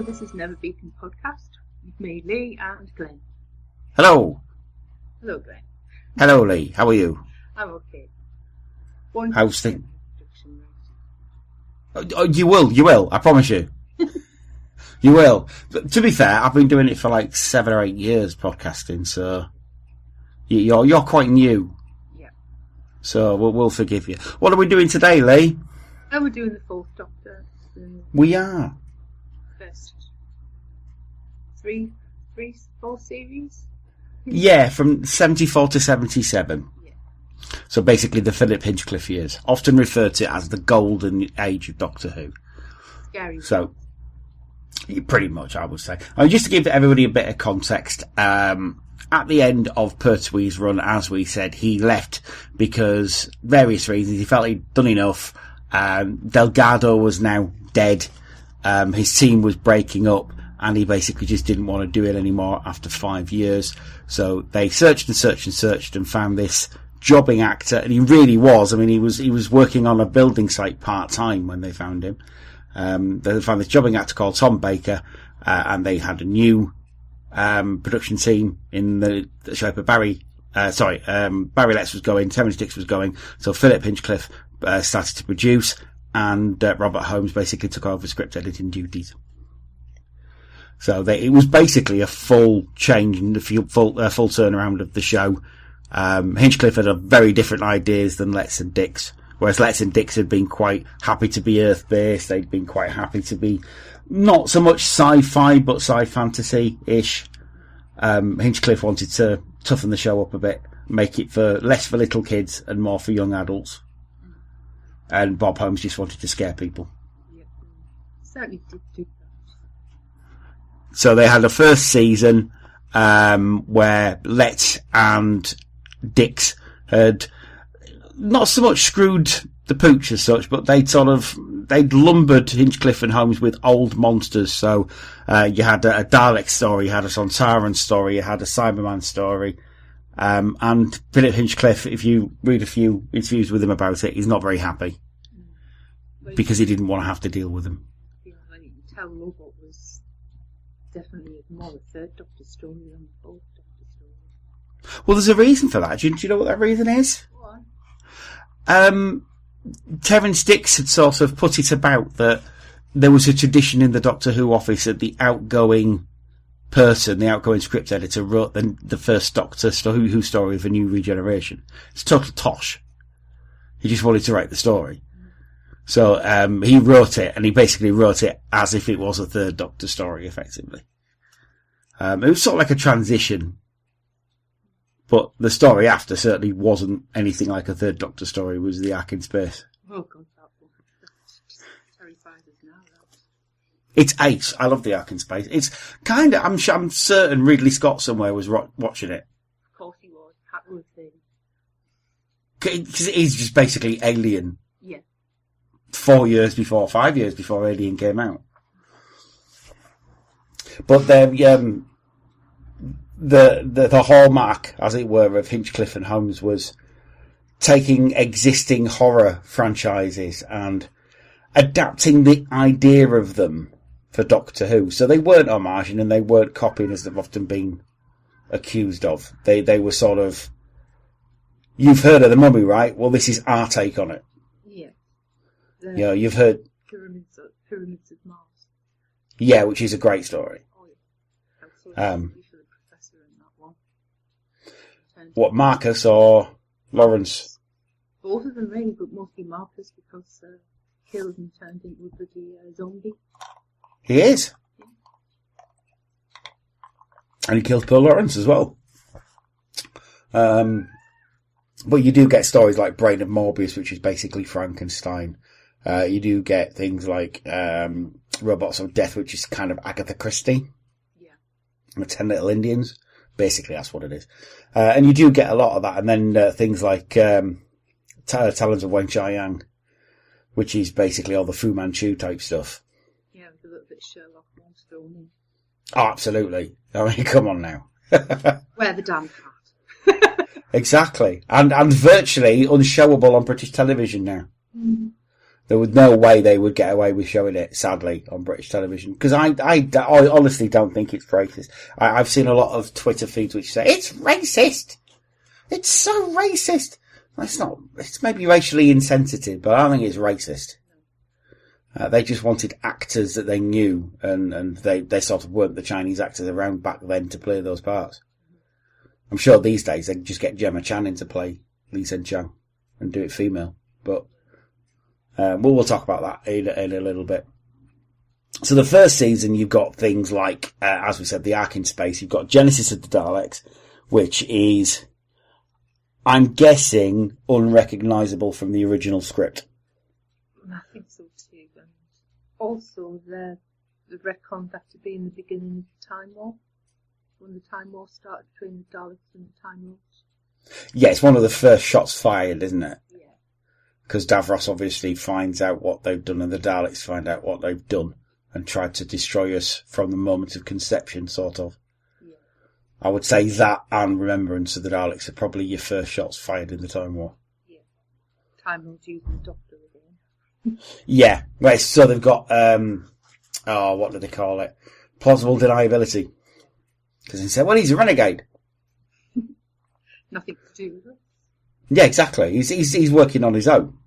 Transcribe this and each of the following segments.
this is Never Beaten Podcast with me, Leigh and Glenn. Hello. Hello, Glenn. Hello, Leigh. How are you? I'm okay. How's things? Oh, you will. I promise you. You will. But to be fair, I've been doing it for like 7 or 8 years podcasting, so you're quite new. Yeah. So we'll forgive you. What are we doing today, Leigh? Oh, we're doing the Fourth Doctor. We are. First 4 series? Yeah, from 74 to 77. Yeah. So basically the Philip Hinchcliffe years, often referred to as the golden age of Doctor Who. Scary. So, pretty much, I would say. Just to give everybody a bit of context, at the end of Pertwee's run, as we said, he left because various reasons. He felt he'd done enough. Delgado was now dead. His team was breaking up, and he basically just didn't want to do it anymore after 5 years. So they searched and found this jobbing actor, and he really was. I mean, he was working on a building site part-time when they found him. They found this jobbing actor called Tom Baker, and they had a new production team in the show. But Barry Letts was going, 76 was going, so Philip Hinchcliffe started to produce, and Robert Holmes basically took over script editing duties. So it was basically a full change and a full turnaround of the show. Hinchcliffe had very different ideas than Letts and Dix, whereas Letts and Dix had been quite happy to be Earth-based. They'd been quite happy to be not so much sci-fi, but sci-fantasy-ish. Hinchcliffe wanted to toughen the show up a bit, make it less for little kids and more for young adults. And Bob Holmes just wanted to scare people. Yeah. Certainly did do that. So they had a first season where Letts and Dix had not so much screwed the pooch as such, but they'd lumbered Hinchcliffe and Holmes with old monsters. So you had a Dalek story, you had a Sontaran story, you had a Cyberman story. And Philip Hinchcliffe, if you read a few interviews with him about it, he's not very happy. Because he didn't want to have to deal with them. You can tell Robot was definitely more the Third Doctor story than the Fourth Doctor story. Well, there's a reason for that. Do you know what that reason is? What? Terence Dix had sort of put it about that there was a tradition in the Doctor Who office that the outgoing script editor, wrote the first Doctor Who story of a new regeneration. It's total tosh. He just wanted to write the story. So he wrote it, and he basically wrote it as if it was a Third Doctor story, effectively. It was sort of like a transition. But the story after certainly wasn't anything like a Third Doctor story. It was the Ark in Space. Oh, God, that book. That's just terrified us now. It's ace. I love the Ark in Space. It's kind of, I'm certain Ridley Scott somewhere was watching it. Of course he was. Had to have been. Because it is just basically Alien. Yeah. 5 years before Alien came out. But then, the hallmark, as it were, of Hinchcliffe and Holmes was taking existing horror franchises and adapting the idea of them for Doctor Who. So they weren't homaging and they weren't copying as they've often been accused of. They were sort of, you've heard of The Mummy, right? Well, this is our take on it. Yeah. You've heard Pyramids of Mars. Yeah, which is a great story. Oh, yeah. Absolutely. For the professor in that one. What, Marcus or Lawrence? Both of them really, but mostly Marcus because killed and turned into a bloody zombie. He is. Yeah. And he killed Paul Lawrence as well. But you do get stories like Brain of Morbius, which is basically Frankenstein. You do get things like Robots of Death, which is kind of Agatha Christie. Yeah. And the 10 Little Indians. Basically, that's what it is. And you do get a lot of that. And then things like Talons of Weng-Chiang, which is basically all the Fu Manchu type stuff. Yeah, with a little bit of Sherlock Holmes thrown in. Oh, absolutely. I mean, come on now. Wear the damn hat. Exactly. And virtually unshowable on British television now. Mm. There was no way they would get away with showing it, sadly, on British television. Because I honestly don't think it's racist. I've seen a lot of Twitter feeds which say, it's racist! It's so racist! It's not. It's maybe racially insensitive, but I don't think it's racist. They just wanted actors that they knew, and they sort of weren't the Chinese actors around back then to play those parts. I'm sure these days they can just get Gemma Chan in to play Lee Sen-chang and do it female. But we'll talk about that in a little bit. So the first season, you've got things like, as we said, the Ark in Space. You've got Genesis of the Daleks, which is, I'm guessing, unrecognisable from the original script. I think so too. And also the retcon had to be in the beginning of the Time War, when the Time War started between the Daleks and the Time Lords. Yeah, it's one of the first shots fired, isn't it? Yeah. Because Davros obviously finds out what they've done, and the Daleks find out what they've done, and try to destroy us from the moment of conception, sort of. Yeah. I would say that and Remembrance of the Daleks are probably your first shots fired in the Time War. Yeah. Time Lords using the Doctor again. Yeah. Right, so they've got, what do they call it? Plausible deniability. Because they say, well, he's a renegade. Nothing to do with it. Yeah, exactly. He's working on his own.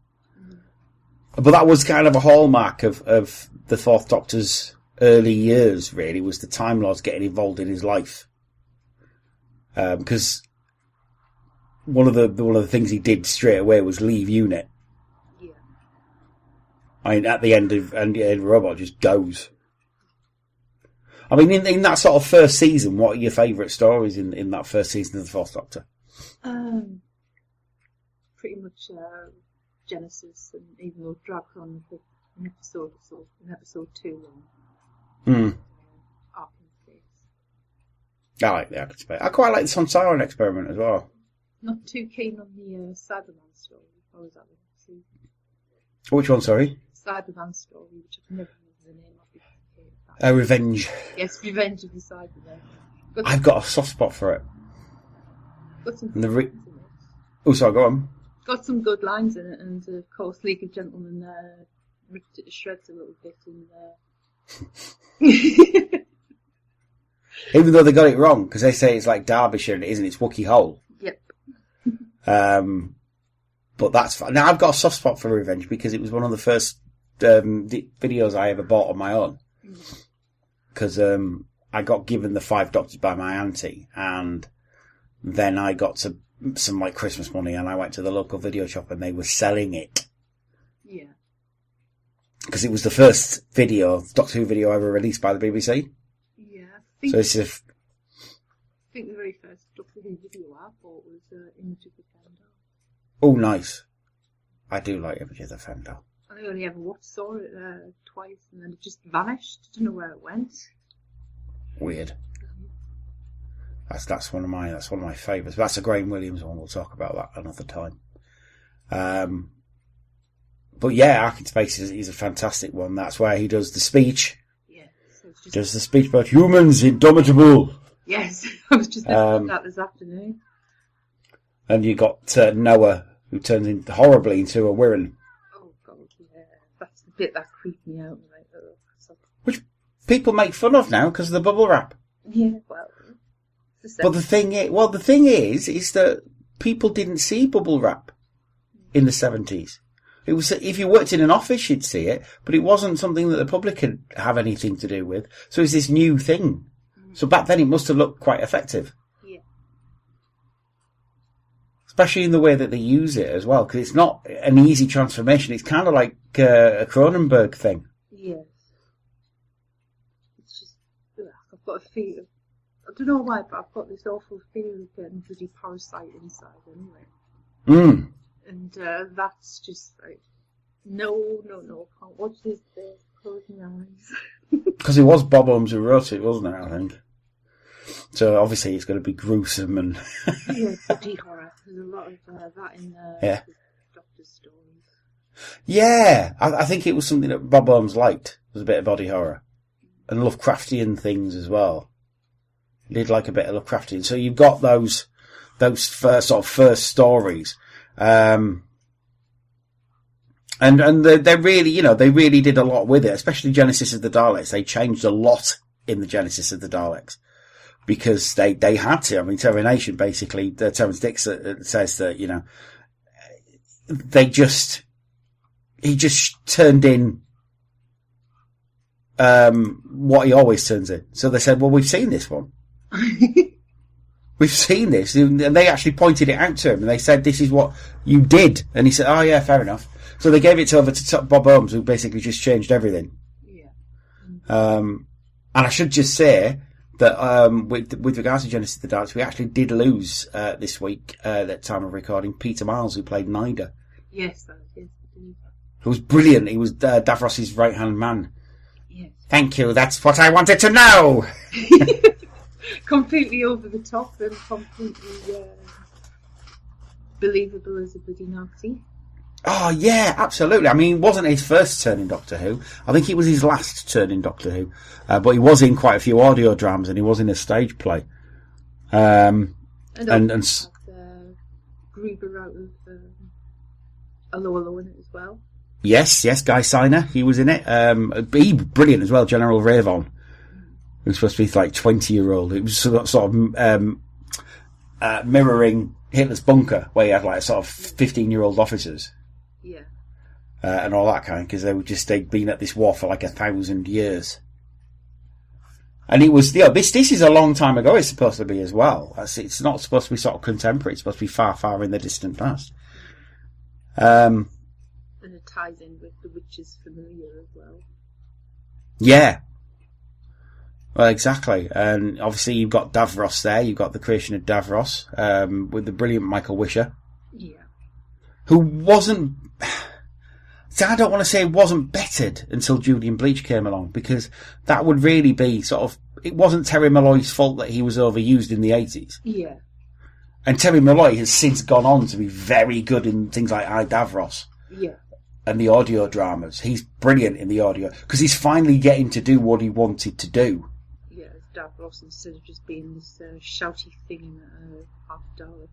But that was kind of a hallmark of the Fourth Doctor's early years, really, was the Time Lords getting involved in his life. Because one of the things he did straight away was leave unit. Yeah. I mean, at the end of, and the robot just goes. I mean, in that sort of first season, what are your favourite stories in that first season of the Fourth Doctor? Pretty much Genesis, and even though it dragged on an episode or so, in episode 2 long. Ark in Space. I like the Ark in Space. I quite like the Sonsaran experiment as well. Not too keen on the Cyberman story. Or was that one? Which one, sorry? Cyberman story, which I've never heard the name of. Revenge. Yes, Revenge of the Cybermen. I've got a soft spot for it. Got some Oh, sorry, go on. Got some good lines in it, and of course, League of Gentlemen ripped it to shreds a little bit. Even though they got it wrong, because they say it's like Derbyshire and it isn't, it's Wookey Hole. Yep. But that's fine. Now, I've got a soft spot for Revenge because it was one of the first videos I ever bought on my own. Because I got given the 5 Doctors by my auntie, and then I got some like Christmas money, and I went to the local video shop and they were selling it. Yeah. Because it was the first Doctor Who video ever released by the BBC. Yeah. I think the very first Doctor Who video I bought was Image of the Fender. Oh, nice. I do like Image of the Fender. I only ever saw it twice, and then it just vanished. I don't know where it went. Weird. That's one of my favourites. That's a Graham Williams one. We'll talk about that another time. But yeah, Ark in Space is a fantastic one. That's where he does the speech. Yeah. So it's just does the speech about humans indomitable. Yes, I was just thinking that this afternoon. And you got Noah, who turns horribly into a Wirren. That's the bit that creeped me out. Like, which people make fun of now because of the bubble wrap. Yeah, well. But the thing is that people didn't see bubble wrap in the 70s. It was, if you worked in an office, you'd see it, but it wasn't something that the public could have anything to do with. So it's this new thing. So back then it must have looked quite effective. Yeah. Especially in the way that they use it as well, because it's not an easy transformation. It's kind of like a Cronenberg thing. Yes. It's just, I've got a feel. I don't know why, but I've got this awful feeling of getting bloody parasite inside anyway. And that's just like, no, can't watch this bit. Close my eyes. Because it was Bob Holmes who wrote it, wasn't it, I think? So obviously it's going to be gruesome and... yeah, body horror. There's a lot of that in the Doctor's stories. Yeah, I think it was something that Bob Holmes liked. It was a bit of body horror. And Lovecraftian things as well. He did like a bit of Lovecraftian. So you've got those first stories. And And they really, they really did a lot with it, especially Genesis of the Daleks. They changed a lot in the Genesis of the Daleks because they had to. I mean, Terror Nation, basically, Terrence Dix says that, he just turned in what he always turns in. So they said, well, we've seen this one. We've seen this. And they actually pointed it out to him. And they said, this is what you did. And he said, oh, yeah, fair enough. So they gave it over to Bob Holmes, who basically just changed everything. Yeah. And I should just say that with regards to Genesis of the Daleks, we actually did lose this week, at that time of recording, Peter Miles, who played Nida. Yes, that is. Who was brilliant. He was Davros's right-hand man. Yes. Thank you, that's what I wanted to know! Completely over the top and completely believable as a bloody Nazi. Oh, yeah, absolutely. I mean, it wasn't his first turn in Doctor Who. I think it was his last turn in Doctor Who. But he was in quite a few audio dramas and he was in a stage play. And Gruber out of Hello Hello in it as well. Yes, Guy Siner, he was in it. He was brilliant as well, General Ravon. He was supposed to be like 20-year-old. It was sort of mirroring Hitler's bunker, where he had like sort of 15-year-old officers. Yeah. And all that kind, because they'd been at this war for like 1,000 years. And it was, this is a long time ago, it's supposed to be as well. It's not supposed to be sort of contemporary, it's supposed to be far, far in the distant past. And it ties in with The Witch's Familiar as well. Yeah. Well, exactly. And obviously you've got Davros there, you've got the creation of Davros, with the brilliant Michael Wisher. Yeah. Who wasn't... See, I don't want to say wasn't bettered until Julian Bleach came along, because that would really be sort of... It wasn't Terry Malloy's fault that he was overused in the 80s. Yeah. And Terry Malloy has since gone on to be very good in things like I, Davros. Yeah. And the audio dramas. He's brilliant in the audio, because he's finally getting to do what he wanted to do. Yeah, Davros, instead of just being this shouty thing in half Dalek.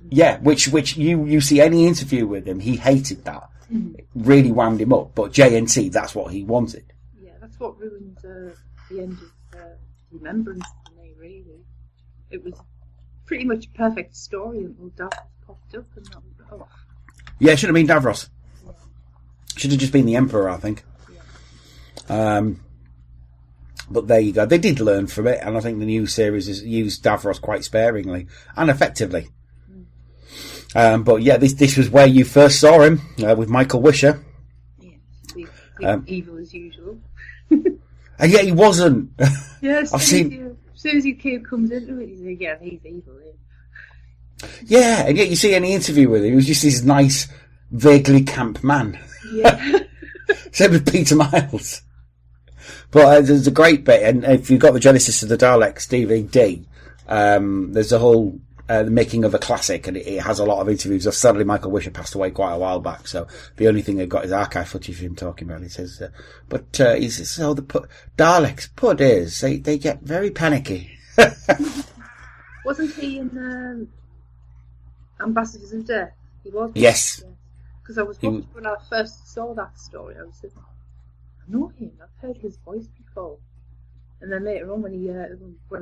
Yeah, which you see any interview with him, he hated that. It really wound him up. But JNT, that's what he wanted. Yeah, that's what ruined the end of Remembrance for me, really. It was pretty much a perfect story until Davros popped up and that was Yeah, it should have been Davros. Yeah. Should have just been the Emperor, I think. Yeah. But there you go. They did learn from it, and I think the new series has used Davros quite sparingly and effectively. But yeah, this was where you first saw him, with Michael Wisher. Yeah, evil as usual. And yet he wasn't. Yes, as soon as your kid comes into it, you say, yeah, he's evil. Yeah, and yet you see any interview with him, he was just this nice, vaguely camp man. Yeah. Same with Peter Miles. But there's a great bit, and if you've got the Genesis of the Daleks DVD, there's a whole the making of a classic, and it has a lot of interviews. Sadly, Michael Wisher passed away quite a while back, so the only thing they've got is archive footage of him talking about it. He says, he says, so the Daleks, poor days, they get very panicky. Wasn't he in Ambassadors of Death? He was. Yes. Because I was watching, when I first saw that story, I was thinking, I know him, I've heard his voice before. And then later on, when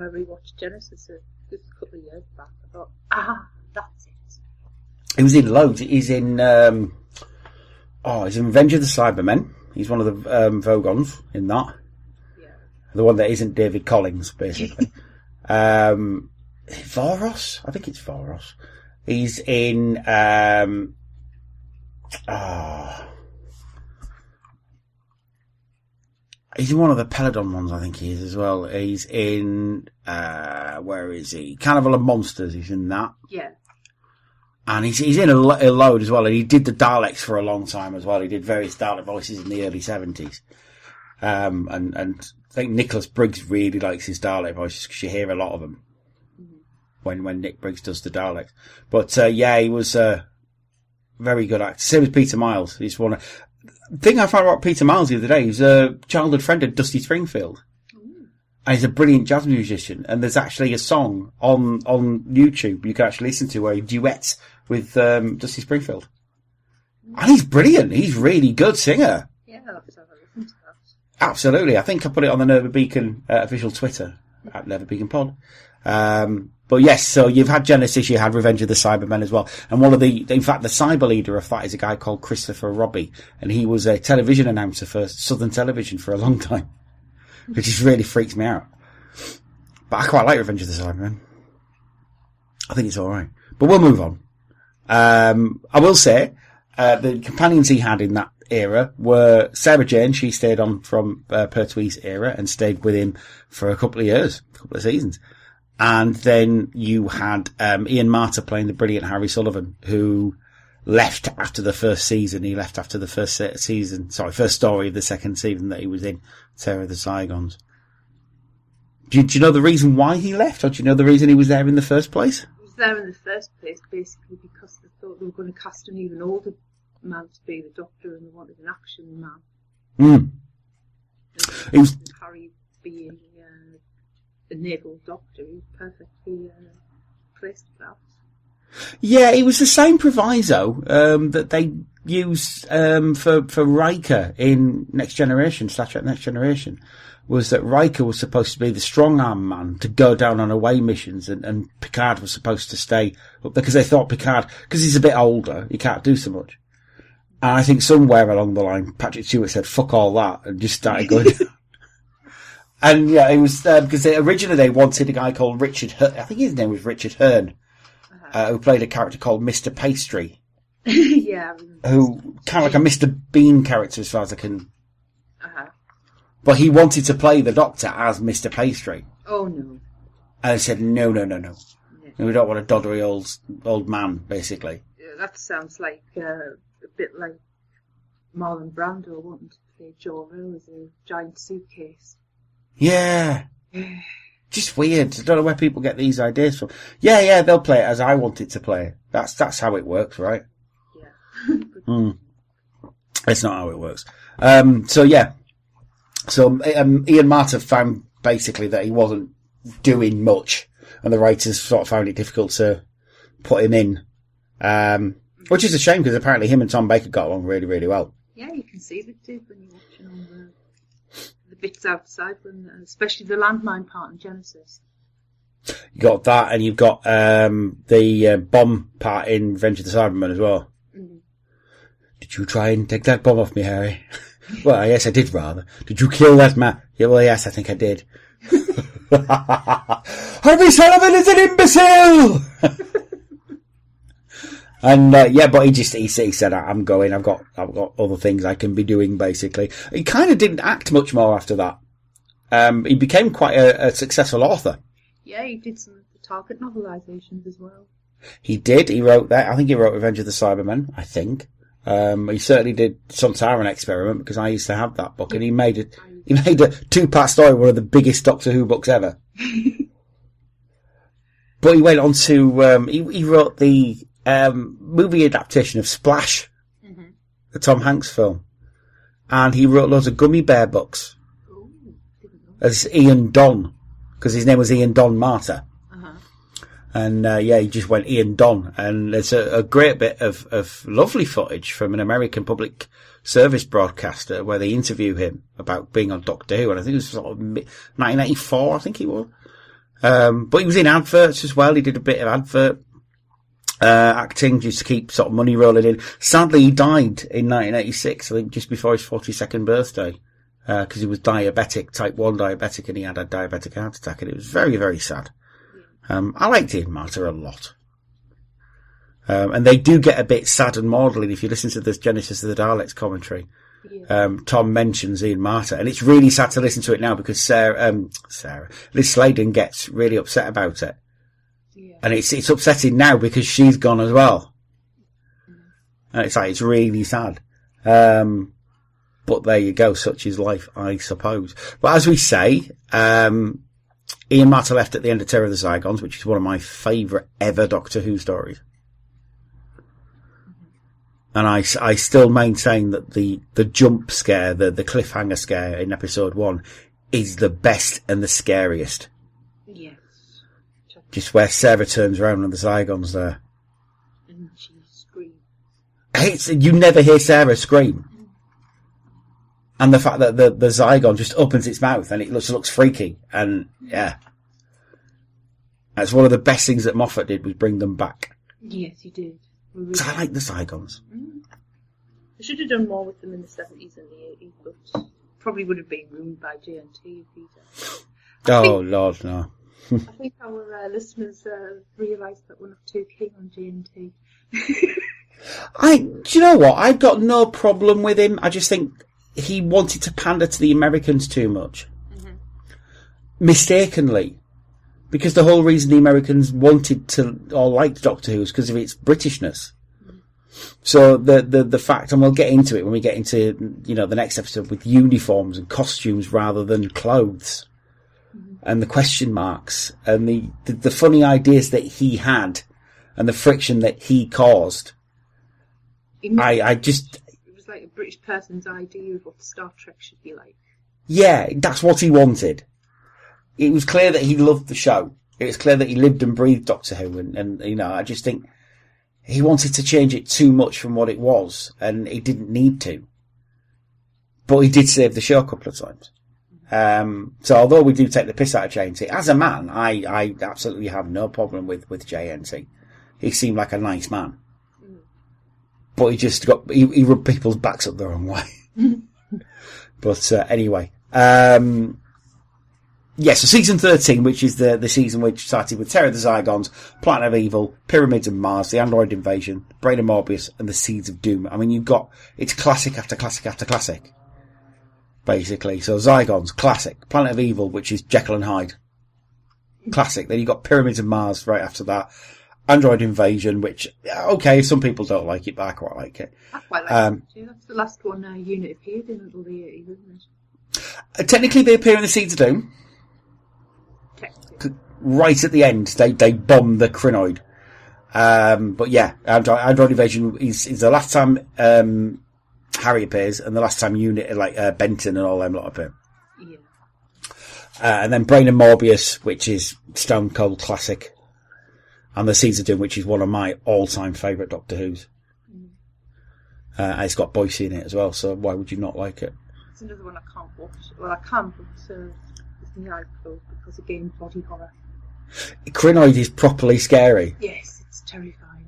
I rewatched Genesis just a couple of years back, I thought, that's it. He was in loads. He's in Revenge of the Cybermen. He's one of the Vogons in that. Yeah. The one that isn't David Collins, basically. Voros? I think it's Voros. He's in he's in one of the Peladon ones, I think he is as well. He's in, where is he? Carnival of Monsters, he's in that. Yeah. And he's in a load as well, and he did the Daleks for a long time as well. He did various Dalek voices in the early 70s. And I think Nicholas Briggs really likes his Dalek voices, because you hear a lot of them when Nick Briggs does the Daleks. But, yeah, he was very good actor. Same as Peter Miles. He's one of... The thing I found about Peter Miles the other day, he's a childhood friend of Dusty Springfield. And he's a brilliant jazz musician. And there's actually a song on YouTube you can actually listen to where he duets with Dusty Springfield. And he's brilliant. He's really good singer. Yeah, I'll have to have a listen to that. Absolutely. I think I put it on the Nerva Beacon official Twitter, at Nerva Beacon Pod. But yes, so you've had Genesis, you had Revenge of the Cybermen as well. And in fact, the cyber leader of that is a guy called Christopher Robbie. And he was a television announcer for Southern Television for a long time. Which just really freaks me out. But I quite like Revenge of the Cybermen. I think it's alright. But we'll move on. I will say, the companions he had in that era were Sarah Jane. She stayed on from Pertwee's era and stayed with him for a couple of years, a couple of seasons. And then you had Ian Marter playing the brilliant Harry Sullivan, who left after the first season. He left after the first story of the second season that he was in, Terror of the Saigons. Do you know the reason why he left, or do you know the reason he was there in the first place? He was there in the first place basically because they thought they were going to cast an even older man to be the Doctor, and they wanted an action man. He was Harry being a naval doctor, he was perfectly placed for that. Yeah, it was the same proviso that they used for Riker in Next Generation, Star Trek Next Generation, was that Riker was supposed to be the strong-arm man to go down on away missions, and Picard was supposed to stay up there because they thought Picard, because he's a bit older, he can't do so much. And I think somewhere along the line, Patrick Stewart said, fuck all that, and just started going down. And yeah, it was because originally they wanted a guy called Richard Hearn. I think his name was Richard Hearn, who played a character called Mr. Pastry. Yeah. Who kind of like a Mr. Bean character as far as I can. But he wanted to play the Doctor as Mr. Pastry. Oh no. And I said, no. Yeah. We don't want a doddery old man, basically. Yeah, that sounds like a bit like Marlon Brando wanting to play Jor-El as a giant suitcase. Yeah. Just weird. I don't know where people get these ideas from. Yeah, they'll play it as I want it to play it. That's how it works, right? Yeah. It's not how it works. So Ian Marter found basically that he wasn't doing much, and the writers sort of found it difficult to put him in. Which is a shame, because apparently him and Tom Baker got along really, really well. Yeah, you can see the two when you're watching all the bits outside, especially the landmine part in Genesis. You got that, and you've got the bomb part in Revenge of the Cybermen as well. Mm-hmm. Did you try and take that bomb off me, Harry? Well, yes, I did, rather. Did you kill that man? Yeah, well, yes, I think I did. Harry Sullivan is an imbecile! And but he said, I'm going. I've got other things I can be doing. Basically, he kind of didn't act much more after that. He became quite a successful author. Yeah, he did some of the Target novelizations as well. He did. He wrote that. I think he wrote Revenge of the Cybermen. I think he certainly did Sontaran Experiment, because I used to have that book, and he made a 2-part story, one of the biggest Doctor Who books ever. But he went on to he wrote the movie adaptation of Splash, the Tom Hanks film, and he wrote loads of Gummy Bear books as Ian Don, because his name was Ian Don Marter. And he just went Ian Don, and there's a great bit of lovely footage from an American public service broadcaster where they interview him about being on Doctor Who, and I think it was sort of 1984, I think he was. But he was in adverts as well. He did a bit of advert acting just to keep sort of money rolling in. Sadly, he died in 1986, I think just before his 42nd birthday, because he was diabetic, type 1 diabetic, and he had a diabetic heart attack, and it was very, very sad. I liked Ian Marter a lot. And they do get a bit sad and maudlin if you listen to this Genesis of the Daleks commentary. Yeah. Tom mentions Ian Marter, and it's really sad to listen to it now, because Liz Sladen gets really upset about it. Yeah. And it's upsetting now because she's gone as well. And it's really sad. But there you go, such is life, I suppose. But as we say, Ian Marter left at the end of Terror of the Saigons, which is one of my favourite ever Doctor Who stories. And I still maintain that the jump scare, the cliffhanger scare in episode 1 is the best and the scariest. Yes. Just where Sarah turns around and the Saigons there. And she screams. You never hear Sarah scream. And the fact that the Zygon just opens its mouth and it looks freaky. And, yeah. That's one of the best things that Moffat did, was bring them back. Yes, he did. I like the Zygons. They should have done more with them in the 70s and the 80s, but probably would have been ruined by JNT if he'd Lord, no. I think our listeners realise that we're not too keen on JNT. Do you know what? I've got no problem with him. I just think he wanted to pander to the Americans too much. Mistakenly. Because the whole reason the Americans wanted to, or liked Doctor Who, is because of its Britishness. So the fact, and we'll get into it when we get into, the next episode, with uniforms and costumes rather than clothes. And the question marks, and the funny ideas that he had, and the friction that he caused. It was like a British person's idea of what Star Trek should be like. Yeah, that's what he wanted. It was clear that he loved the show. It was clear that he lived and breathed Doctor Who, and I just think he wanted to change it too much from what it was, and he didn't need to. But he did save the show a couple of times. So although we do take the piss out of JNT, as a man, I absolutely have no problem with JNT. He seemed like a nice man. But he just he rubbed people's backs up the wrong way. But anyway. So season 13, which is the season which started with Terror of the Zygons, Planet of Evil, Pyramids of Mars, The Android Invasion, Brain of Morbius, and The Seeds of Doom. I mean, it's classic after classic after classic. Basically. So Zygons, classic. Planet of Evil, which is Jekyll and Hyde. Classic. Then you've got Pyramids of Mars right after that. Android Invasion, which, okay, some people don't like it, but I quite like it. I quite like it too. That's the last one Unit appeared in until the 80s, isn't it? Technically, they appear in The Seeds of Doom. Right at the end, they bomb the Crinoid. But yeah, Android Invasion is the last time Harry appears, and the last time Unit, like Benton and all them lot appear. Yeah. And then Brain and Morbius, which is stone cold classic, and The Seeds of Doom, which is one of my all-time favourite Doctor Who's. And it's got Boyce in it as well, so why would you not like it? It's another one I can't watch. Well, I can, but it's my eye closed because again, body horror. Crinoid is properly scary. Yes, it's terrifying.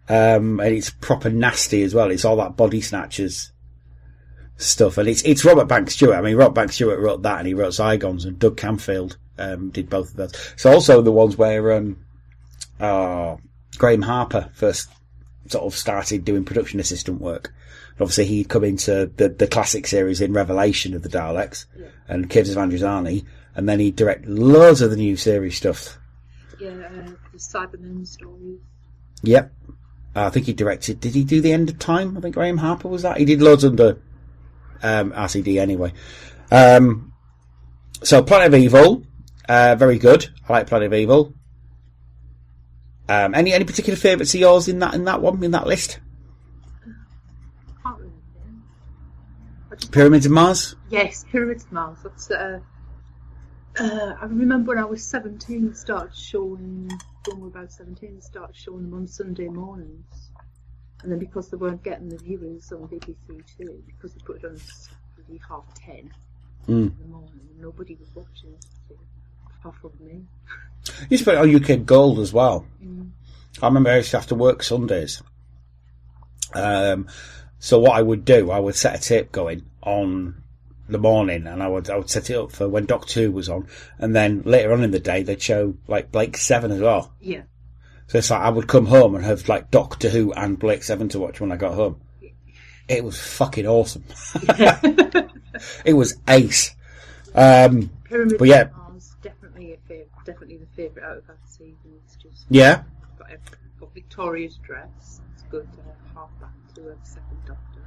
And it's proper nasty as well. It's all that body snatchers stuff, and it's Robert Banks Stewart. I mean, Robert Banks Stewart wrote that, and he wrote Zygons, and Doug Camfield did both of those. So also the ones where Graham Harper first sort of started doing production assistant work. And obviously, he'd come into the classic series in Revelation of the Daleks and Caves of Androzani, and then he'd direct loads of the new series stuff. Yeah, the Cybermen stories. Yep. I think he directed... Did he do The End of Time? I think Graham Harper was that. He did loads under RCD anyway. So Planet of Evil, very good. I like Planet of Evil. Any particular favourites of yours in that list? Can't remember. Pyramids of Mars? Yes, Pyramids of Mars. That's I remember when I was 17, they started showing, when we were about 17, they started showing them on Sunday mornings. And then because they weren't getting the viewings on BBC Two, because they put it on Saturday 10:30 in the morning, nobody was watching it, apart from me. You used to put it on UK Gold as well. I remember I used to have to work Sundays. So what I would do, I would set a tape going on the morning, and I would set it up for when Doctor Who was on, and then later on in the day they'd show like Blake 7 as well. Yeah. So it's like I would come home and have like Doctor Who and Blake 7 to watch when I got home. It was fucking awesome. It was ace. Pyramid but yeah, Mars, definitely the favourite out of that season. It's just got Victoria's dress. It's good to half back to a second Doctor.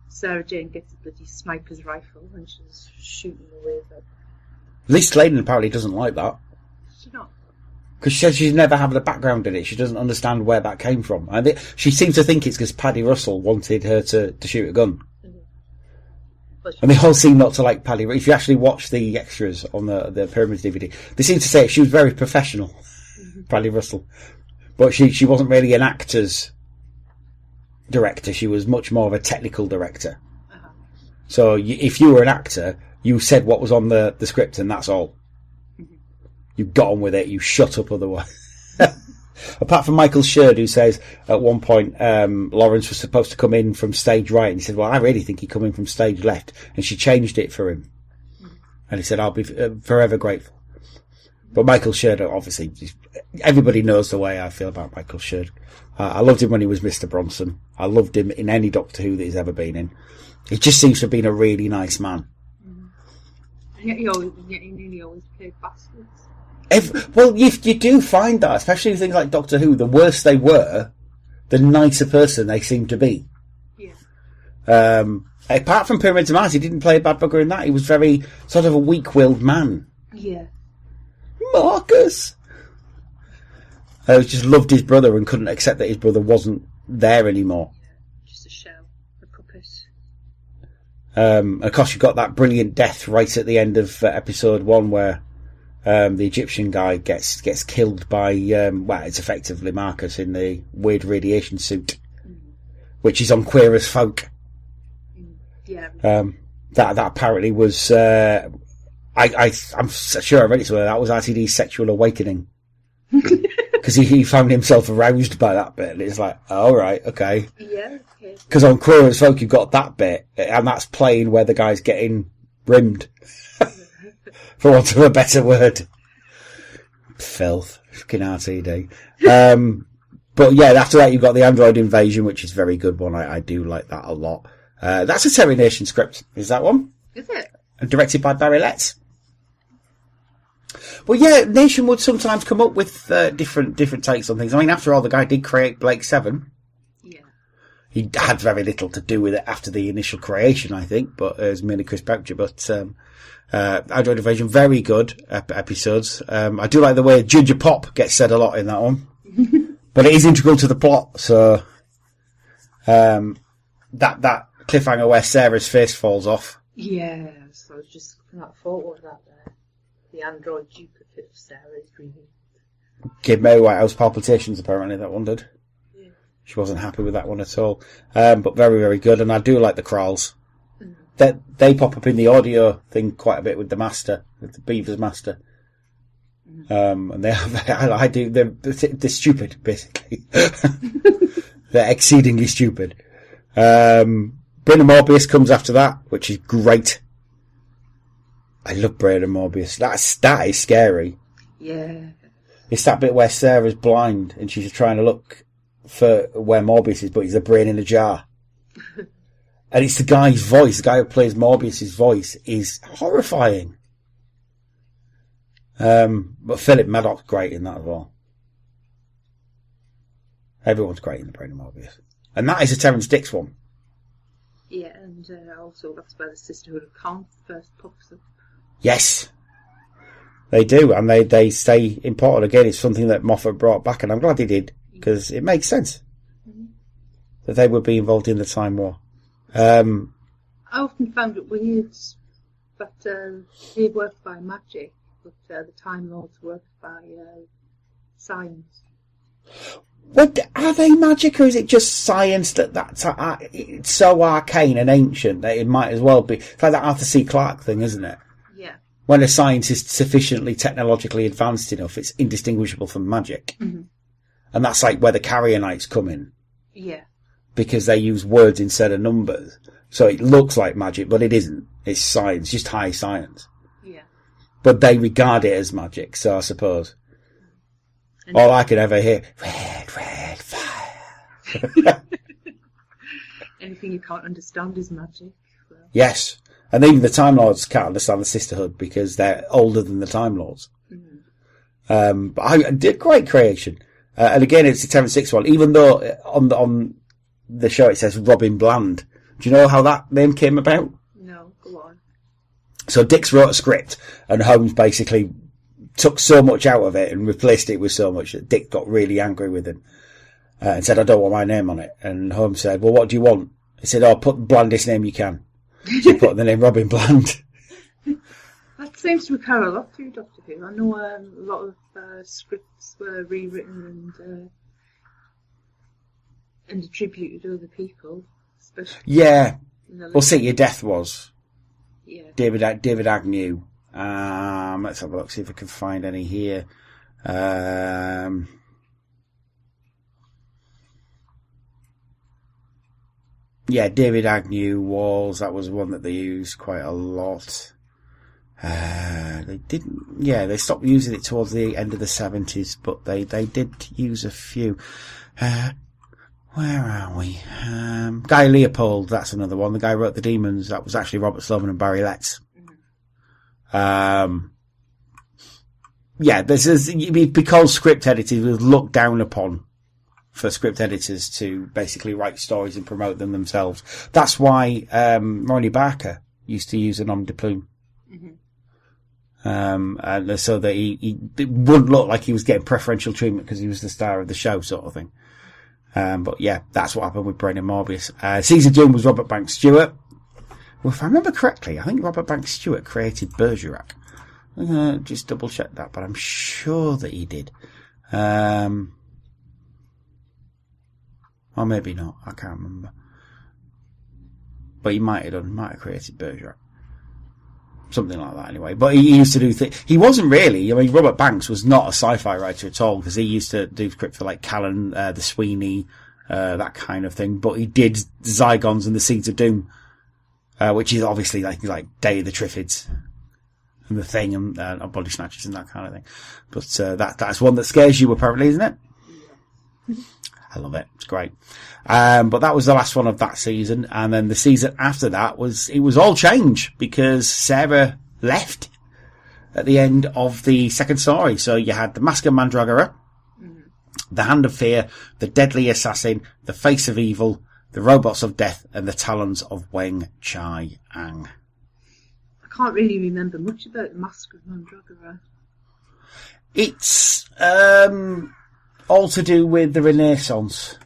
Sarah Jane gets a bloody sniper's rifle and she's shooting away the... Lee Sladen apparently doesn't like that. She's not. Because she says she's never had a background in it. She doesn't understand where that came from. And she seems to think it's because Paddy Russell wanted her to shoot a gun. And they all seem not to like Paddy. If you actually watch the extras on the Pyramids DVD, they seem to say she was very professional, Paddy Russell. But she wasn't really an actor's director. She was much more of a technical director. So if you were an actor, you said what was on the script and that's all. You got on with it. You shut up otherwise. Apart from Michael Sherd, who says at one point Lawrence was supposed to come in from stage right, and he said, well, I really think he'd come in from stage left, and she changed it for him. And he said, I'll be forever grateful. But Michael Sherd, obviously, everybody knows the way I feel about Michael Sherd. I loved him when he was Mr. Bronson. I loved him in any Doctor Who that he's ever been in. He just seems to have been a really nice man. He nearly always played bastards. Well, you do find that, especially in things like Doctor Who, the worse they were, the nicer person they seemed to be. Yeah. Apart from Pyramids of Mars, he didn't play a bad bugger in that. He was very sort of a weak-willed man. Yeah. Marcus! I just loved his brother and couldn't accept that his brother wasn't there anymore. Yeah. Just a shell, a puppet. Of course, you've got that brilliant death right at the end of episode 1 where the Egyptian guy gets killed by, it's effectively Marcus in the weird radiation suit, which is on Queer as Folk. Yeah. That apparently was, I'm sure I read it somewhere, that was RTD's sexual awakening. Because he found himself aroused by that bit, and it's like, oh, right, okay. Yeah, okay. Because on Queer as Folk you've got that bit, and that's playing where the guy's getting rimmed. For want of a better word. Filth. Fucking RTD. But yeah, after that you've got the Android Invasion, which is a very good one. I do like that a lot. That's a Terry Nation script, is that one? Is it? And directed by Barry Letts. Well, yeah, Nation would sometimes come up with different takes on things. I mean, after all, the guy did create Blake 7. Yeah. He had very little to do with it after the initial creation, I think, but it was mainly Chris Boucher. But Android Invasion, very good episodes. I do like the way Ginger Pop gets said a lot in that one. But it is integral to the plot, so that cliffhanger where Sarah's face falls off. Yeah, so I was just looking at a photo of that there. The android duplicate of Sarah's dreaming. Gave Mary Whitehouse palpitations, apparently, that one did. Yeah. She wasn't happy with that one at all. But very, very good, and I do like the Kralls. They pop up in the audio thing quite a bit with the Master, with the Beaver's Master. And they're stupid, basically. They're exceedingly stupid. Bryn and Morbius comes after that, which is great. I love Bryn and Morbius. That is scary. Yeah. It's that bit where Sarah's blind and she's trying to look for where Morbius is, but he's a brain in a jar. And it's the guy's voice, the guy who plays Morbius's voice is horrifying. But Philip Maddock's great in that as well. Everyone's great in the Brain of Morbius. And that is a Terrance Dicks one. Yeah, and also that's where the Sisterhood of Khan first pops up. Yes. They do, and they stay important again. It's something that Moffat brought back, and I'm glad he did, because it makes sense that they would be involved in the Time War. I often found it weird that they worked by magic, but the Time Lords worked by science. What, are they magic, or is it just science that's it's so arcane and ancient that it might as well be? It's like that Arthur C. Clarke thing, isn't it? Yeah. When a science is sufficiently technologically advanced enough, it's indistinguishable from magic. Mm-hmm. And that's like where the Carrionites come in. Yeah. Because they use words instead of numbers. So it looks like magic, but it isn't. It's science, just high science. Yeah. But they regard it as magic, so I suppose. And all I can ever hear, red fire. Anything you can't understand is magic. Well. Yes. And even the Time Lords can't understand the Sisterhood because they're older than the Time Lords. Mm-hmm. But I did great creation. And again, it's a Terrance Dicks one, even though on the show it says Robin Bland. Do you know how that name came about? No, go on. So Dicks wrote a script and Holmes basically took so much out of it and replaced it with so much that Dick got really angry with him and said, I don't want my name on it. And Holmes said, well, what do you want? He said, oh, put the blandest name you can. So he put the name Robin Bland. That seems to occur a lot through Doctor Who. I know a lot of scripts were rewritten and And attributed to other people, especially. Yeah. Well, see, your death was. Yeah. David Agnew. Let's have a look, see if I can find any here. Yeah, David Agnew that was one that they used quite a lot. They stopped using it towards the end of the 70s, but they did use a few. Where are we? Guy Leopold, that's another one. The guy who wrote The Demons, that was actually Robert Sloman and Barry Letts. Because script editors was looked down upon for script editors to basically write stories and promote them themselves. That's why Ronnie Barker used to use a nom de plume. And so that he it wouldn't look like he was getting preferential treatment because he was the star of the show, sort of thing. But yeah, that's what happened with Brain and Morbius. Caesar Doom was Robert Banks Stewart. Well, if I remember correctly, I think Robert Banks Stewart created Bergerac. I'm going to just double check that, but I'm sure that he did. Or maybe not, I can't remember. But he might have created Bergerac. Something like that anyway. But he used to do he wasn't really, Robert Banks was not a sci-fi writer at all, because he used to do script for like Callan, the Sweeney, that kind of thing. But he did Zygons and the Seeds of Doom, which is obviously like Day of the Triffids and The Thing and Body Snatchers and that kind of thing. But that's one that scares you apparently, isn't it? Yeah. I love it. It's great. But that was the last one of that season. And then the season after that it was all change because Sarah left at the end of the second story. So you had the Mask of Mandragora, the Hand of Fear, the Deadly Assassin, the Face of Evil, the Robots of Death, and the Talons of Weng Chai Ang. I can't really remember much about the Mask of Mandragora. It's, all to do with the Renaissance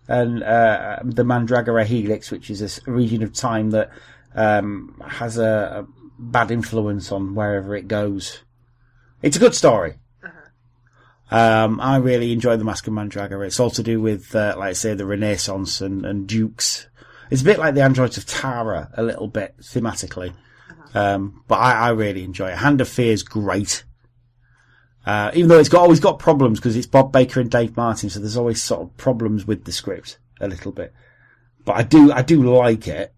and the Mandragora Helix, which is a region of time that has a bad influence on wherever it goes. It's a good story. I really enjoy the Mask of Mandragora. It's all to do with, like I say, the Renaissance and dukes. It's a bit like the Androids of Tara, a little bit thematically. But I really enjoy it. Hand of Fear is great. Even though it's always got problems because it's Bob Baker and Dave Martin, so there's always sort of problems with the script a little bit. But I do like it.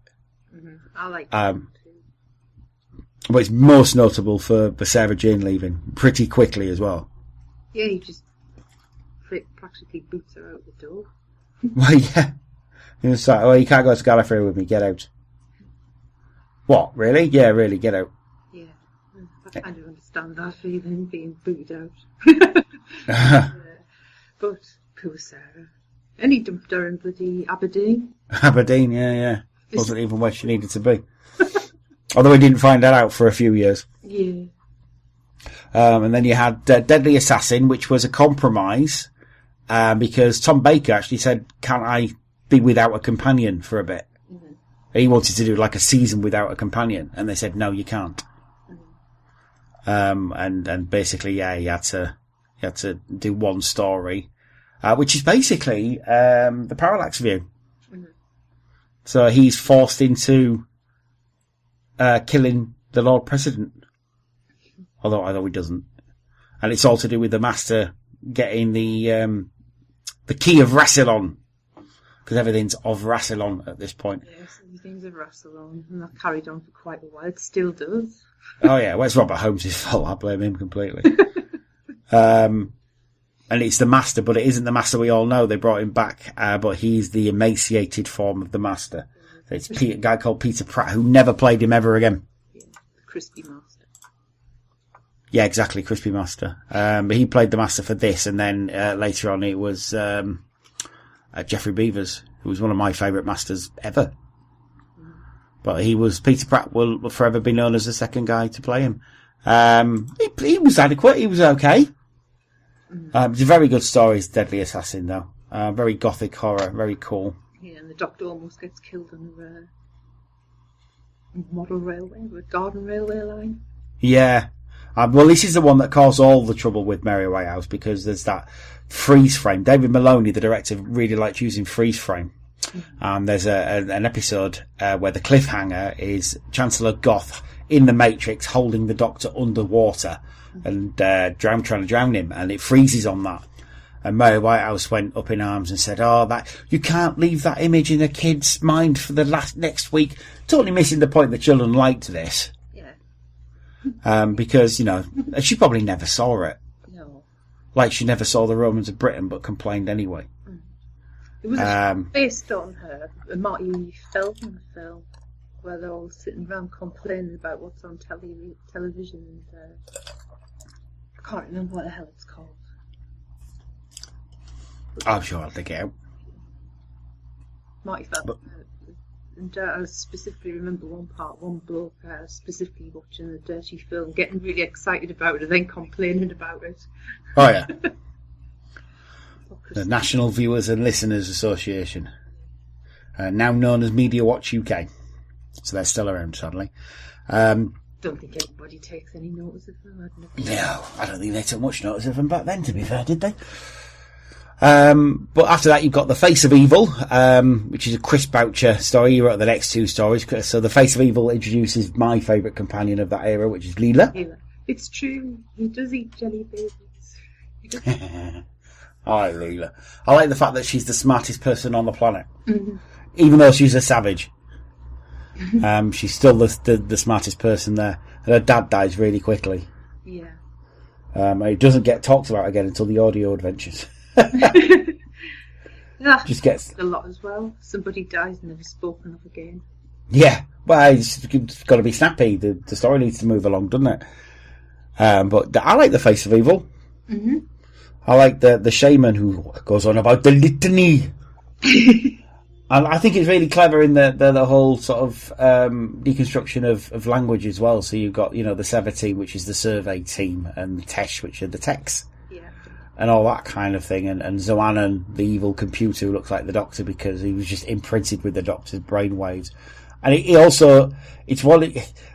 I like it too. But it's most notable for Sarah Jane leaving pretty quickly as well. Yeah, he just practically boots her out the door. Well, yeah. He was like, "Oh, you can't go to Gallifrey with me. Get out." What? Really? Yeah, really. Get out. Yeah, I kind of understand that feeling, being booed out. But poor Sarah. And he dumped her in bloody Aberdeen. Aberdeen, yeah. Wasn't even where she needed to be. Although we didn't find that out for a few years. Yeah. And then you had Deadly Assassin, which was a compromise, because Tom Baker actually said, "Can't I be without a companion for a bit?" Mm-hmm. He wanted to do like a season without a companion, and they said, "No, you can't." Mm-hmm. And basically, yeah, he had to do one story, which is basically the Parallax View. Mm-hmm. So he's forced into killing the Lord President. Although he doesn't. And it's all to do with the Master getting the key of Rassilon. Because everything's of Rassilon at this point. Yes, everything's of Rassilon. And that carried on for quite a while. It still does. Oh yeah, well it's Robert Holmes' fault. I blame him completely. And it's the Master, but it isn't the Master we all know. They brought him back, but he's the emaciated form of the Master. So it's a guy called Peter Pratt, who never played him ever again. Yeah, the Crispy Master. Yeah, exactly, Crispy Master. But he played the Master for this, and then later on it was Geoffrey Beavers, who was one of my favourite Masters ever. But Peter Pratt will forever be known as the second guy to play him. He was adequate, he was okay. It's a very good story, it's Deadly Assassin, though. Very gothic horror, very cool. Yeah, and the Doctor almost gets killed on the model railway, the Garden Railway line. Yeah. Well, this is the one that caused all the trouble with Mary Whitehouse, because there's that freeze frame. David Maloney, the director, really liked using freeze frame. There's an episode where the cliffhanger is Chancellor Goth in the Matrix holding the Doctor underwater and trying to drown him, and it freezes on that. And Mary Whitehouse went up in arms and said, that you can't leave that image in a kid's mind for the next week. Totally missing the point that children liked this. Because, she probably never saw it. No. Like she never saw the Romans of Britain, but complained anyway. It was based on a Marty Feldman film, where they're all sitting around complaining about what's on television, and I can't remember what the hell it's called. I'm sure I'll dig it out. Marty Feldman. And I specifically remember one bloke specifically watching a dirty film, getting really excited about it, and then complaining about it. Oh, yeah. The National Viewers and Listeners Association, now known as Media Watch UK. So they're still around, sadly. Don't think anybody takes any notice of them. No, I don't think they took much notice of them back then, to be fair, did they? But after that, you've got The Face of Evil, which is a Chris Boucher story. He wrote the next two stories. So The Face of Evil introduces my favourite companion of that era, which is Leela. It's true. He does eat jelly babies. I like Leela. I like the fact that she's the smartest person on the planet. Mm-hmm. Even though she's a savage. She's still the smartest person there. And her dad dies really quickly. Yeah. It doesn't get talked about again until the audio adventures. Yeah, just gets a lot as well. Somebody dies and never spoken of again. Yeah, well, it's got to be snappy. The story needs to move along, doesn't it? But I like The Face of Evil. Mm-hmm. I like the shaman who goes on about the litany. And I think it's really clever in the whole sort of deconstruction of language as well. So you've got the Sever team, which is the survey team, and the Tesh, which are the techs. And all that kind of thing, and Zoanon, the evil computer who looks like the Doctor because he was just imprinted with the Doctor's brainwaves. And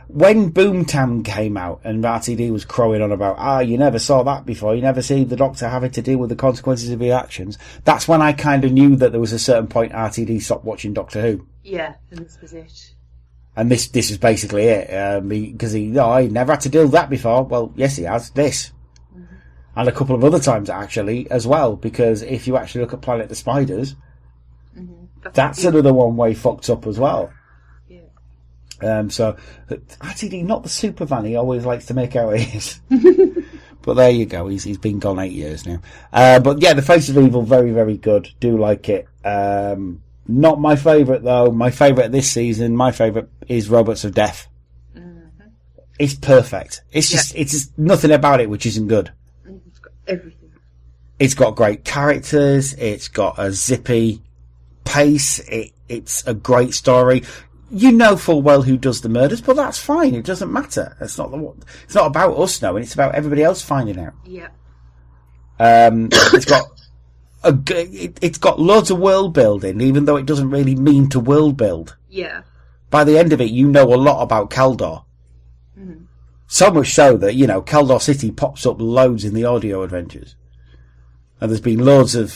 when Boomtown came out and RTD was crowing on about, you never saw that before, you never see the Doctor having to deal with the consequences of his actions, that's when I kind of knew that there was a certain point RTD stopped watching Doctor Who. Yeah, and this was it. And this is basically it, because he never had to deal with that before. Well, yes he has, this. And a couple of other times, actually, as well, because if you actually look at Planet of the Spiders, that's another one way fucked up as well. Yeah. So, RTD, not the super fan he always likes to make out he is. But there you go, he's been gone 8 years now. But yeah, The Face of Evil, very, very good. Do like it. Not my favourite, though. My favourite this season, my favourite is Robots of Death. Mm-hmm. It's perfect. It's just nothing about it which isn't good. Everything. It's got great characters. It's got a zippy pace. It's a great story. You know full well who does the murders, but that's fine. It doesn't matter. It's not about us knowing. It's about everybody else finding out. Yeah. It's got loads of world building, even though it doesn't really mean to world build. Yeah. By the end of it, you know a lot about Kaldor. Mm-hmm. So much so that, Kaldor City pops up loads in the audio adventures. And there's been loads of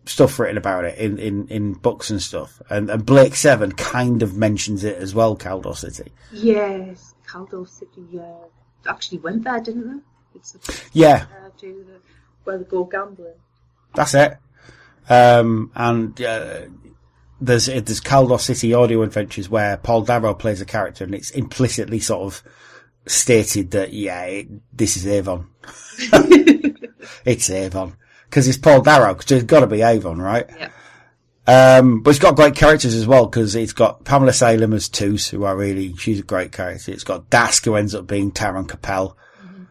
stuff written about it in books and stuff. And Blake 7 kind of mentions it as well, Kaldor City. Yes, Kaldor City actually went there, didn't they? Where they go gambling. That's it. And there's Kaldor City audio adventures where Paul Darrow plays a character, and it's implicitly sort of stated that this is Avon. It's Avon because it's Paul Darrow, because it's got to be Avon, right? Yeah. But it's got great characters as well, because it's got Pamela Salem as Toos, she's a great character. It's got Dask, who ends up being Taron Capel. Mm-hmm.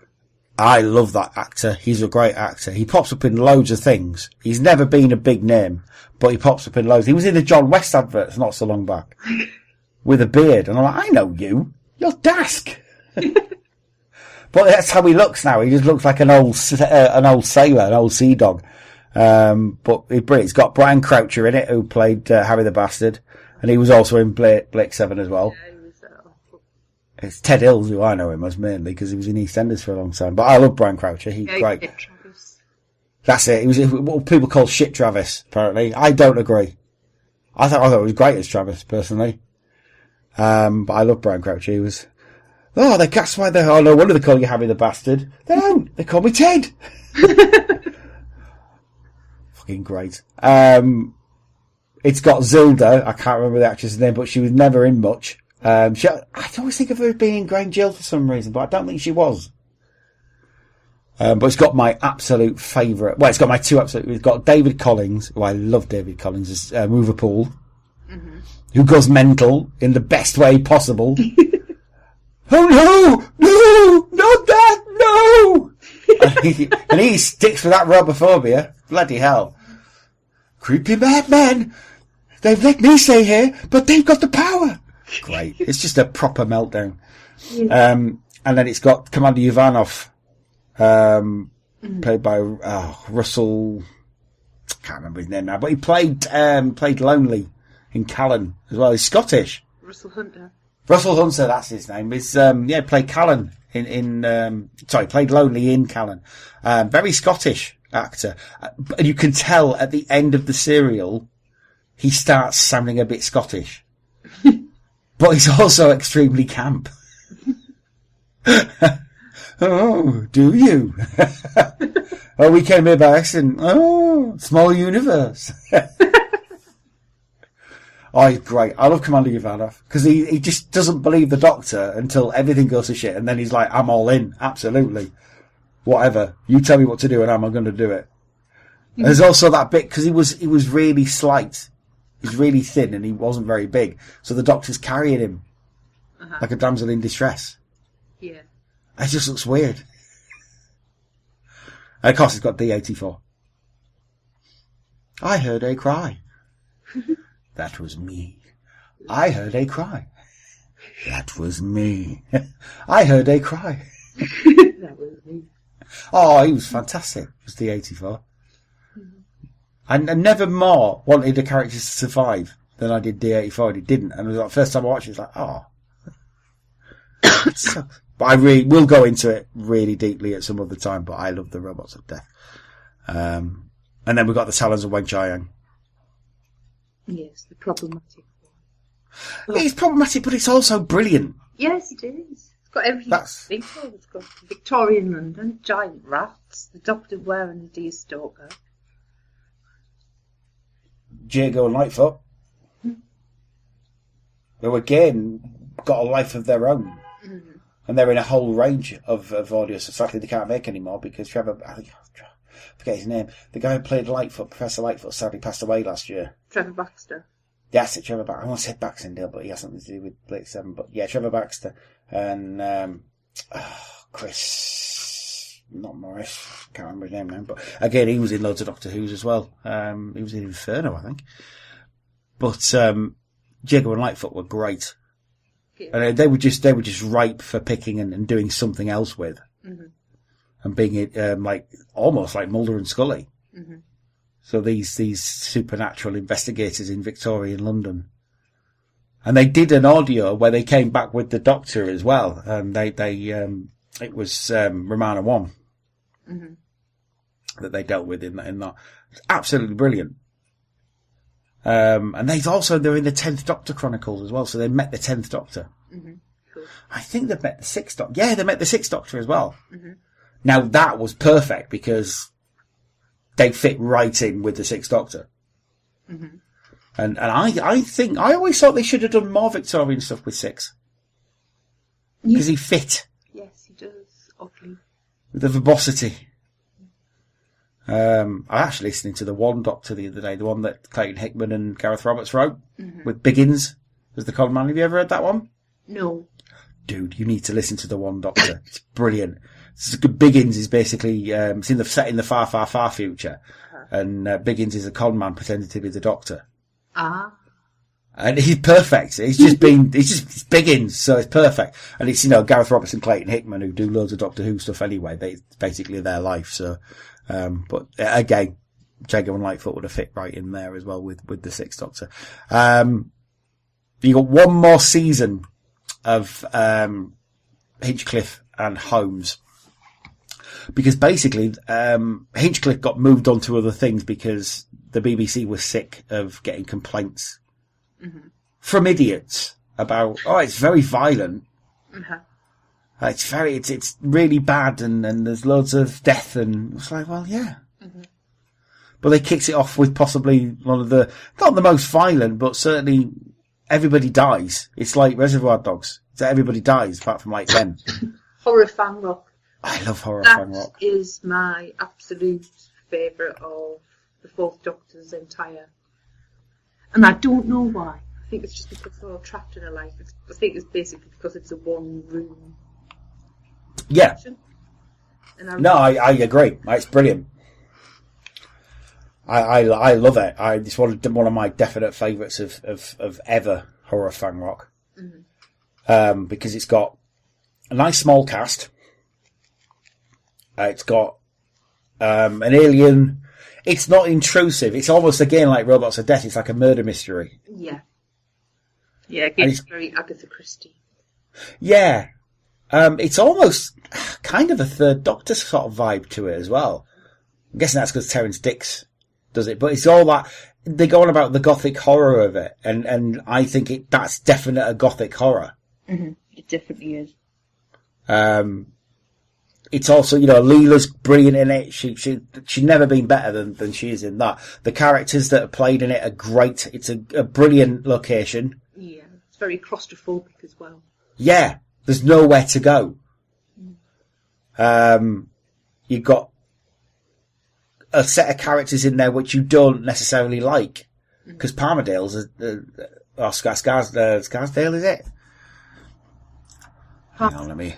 I love that actor. He's a great actor. He pops up in loads of things. He's never been a big name, but he pops up in loads. He was in the John West adverts not so long back with a beard, and I'm like, I know you. You're Dask. But that's how he looks now. He just looks like an old sailor, an old sea dog. But it's got Brian Croucher in it, who played Harry the Bastard, and he was also in Blake 7 as well. It's Ted Hills, who I know him as mainly, because he was in EastEnders for a long time. But I love Brian Croucher. He's great. Travis. That's it. He was what people call shit Travis, apparently. I don't agree. I thought it was great as Travis, personally. But I love Brian Croucher. He was, that's why no wonder they call you Harry the Bastard. They don't. They call me Ted. Fucking great. It's got Zilda. I can't remember the actress's name, but she was never in much. I always think of her as being in Grange Jill for some reason, but I don't think she was. But it's got my absolute favourite. Well, it's got my two absolute. It's got David Collins, who I love. David Collins as Moverpool, who goes mental in the best way possible. Oh no, not that, no! and he sticks with that robophobia. Bloody hell! Creepy madman. They've let me stay here, but they've got the power. Great. It's just a proper meltdown. Yeah. And then it's got Commander Ivanov, played by Russell. I can't remember his name now, but he played Lonely in Callan as well. He's Scottish. Russell Hunter, that's his name. He's played Callan played Lonely in Callan. Very Scottish actor, and you can tell at the end of the serial he starts sounding a bit Scottish. But he's also extremely camp. Oh, do you? Oh, we came here by accident. Oh, small universe. Oh, he's great. I love Commander Ivanov because he just doesn't believe the Doctor until everything goes to shit, and then he's like, "I'm all in, absolutely, whatever. You tell me what to do, and I'm going to do it." And there's also that bit because he was really slight. He's really thin and he wasn't very big. So the Doctor's carrying him like a damsel in distress. Yeah. It just looks weird. And of course it's got D84. I heard a cry. That was me. I heard a cry. That was me. I heard a cry. That was me. Oh, he was fantastic. It was D84. And never more wanted the characters to survive than I did D84. And he didn't. And it was like, first time I watched it, it was like, oh. It sucks. But I will go into it really deeply at some other time, but I love the Robots of Death. And then we've got the Talons of Weng-Chiang. Yes, the problematic one. It's problematic, but it's also brilliant. Yes, it is. It's got everything. It's got Victorian London, giant rats, the Doctor wearing a deer stalker. Jago and Lightfoot, who again got a life of their own, and they're in a whole range of audio. So sadly, they can't make any more because Trevor, I forget his name, the guy who played Lightfoot, Professor Lightfoot, sadly passed away last year. Trevor Baxter. Yes, it's Trevor Baxter. I want to say Baxendale, but he has something to do with Blake 7. But yeah, Trevor Baxter and Chris, not Morris. Can't remember his name now, but again, he was in loads of Doctor Who's as well. He was in Inferno, I think. But Jago and Lightfoot were great, and they were just ripe for picking and doing something else with, and being like almost like Mulder and Scully. So these supernatural investigators in Victorian London, and they did an audio where they came back with the Doctor as well, and it was Romana 1. That they dealt with in that. It's absolutely brilliant. And they're in the 10th Doctor Chronicles as well, so they met the 10th Doctor. Cool. I think they've met the 6th Doctor. Yeah, they met the 6th Doctor as well. Now that was perfect because they fit right in with the 6th Doctor. And I think, I always thought they should have done more Victorian stuff with 6. Because he fit. Yes, he does, oddly. With the verbosity. I was actually listening to the One Doctor the other day, the one that Clayton Hickman and Gareth Roberts wrote, with Biggins as the con man. Have you ever heard that one? No. Dude, you need to listen to the One Doctor. It's brilliant. Biggins is basically it's set in the far, far, far future, and Biggins is a con man pretending to be the Doctor. And he's perfect. It's Biggins, so it's perfect. And it's Gareth Roberts and Clayton Hickman who do loads of Doctor Who stuff anyway. It's basically their life. So. But again, Jago and Lightfoot would have fit right in there as well with the 6th Doctor. You got one more season of Hinchcliffe and Holmes. Because basically, Hinchcliffe got moved on to other things because the BBC was sick of getting complaints from idiots about, it's very violent. It's really bad and there's loads of death, and it's like, well, yeah. But they kicked it off with possibly one of the, not the most violent, but certainly everybody dies. It's like Reservoir Dogs. So everybody dies apart from like them. Horror Fan Rock. I love Horror Fan Rock. That is my absolute favourite of the Fourth Doctor's entire. And I don't know why. I think it's just because they're all trapped in a life. I think it's basically because it's a one-room. Yeah. I agree. It's brilliant. I love it. It's one of my definite favourites of ever Horror Fan Rock. Because it's got a nice small cast. It's got an alien. It's not intrusive. It's almost, again, like Robots of Death. It's like a murder mystery. Yeah. Yeah, again, it's very Agatha Christie. Yeah. It's almost kind of a Third Doctor sort of vibe to it as well. I'm guessing that's because Terrance Dicks does it. But it's all that... They go on about the gothic horror of it. And I think that's definite a gothic horror. It definitely is. It's also, Leela's brilliant in it. She's never been better than she is in that. The characters that are played in it are great. It's a brilliant location. Yeah, it's very claustrophobic as well. Yeah, there's nowhere to go. You've got a set of characters in there which you don't necessarily like. Because Palmerdale's, Scarsdale, is it? Hang on,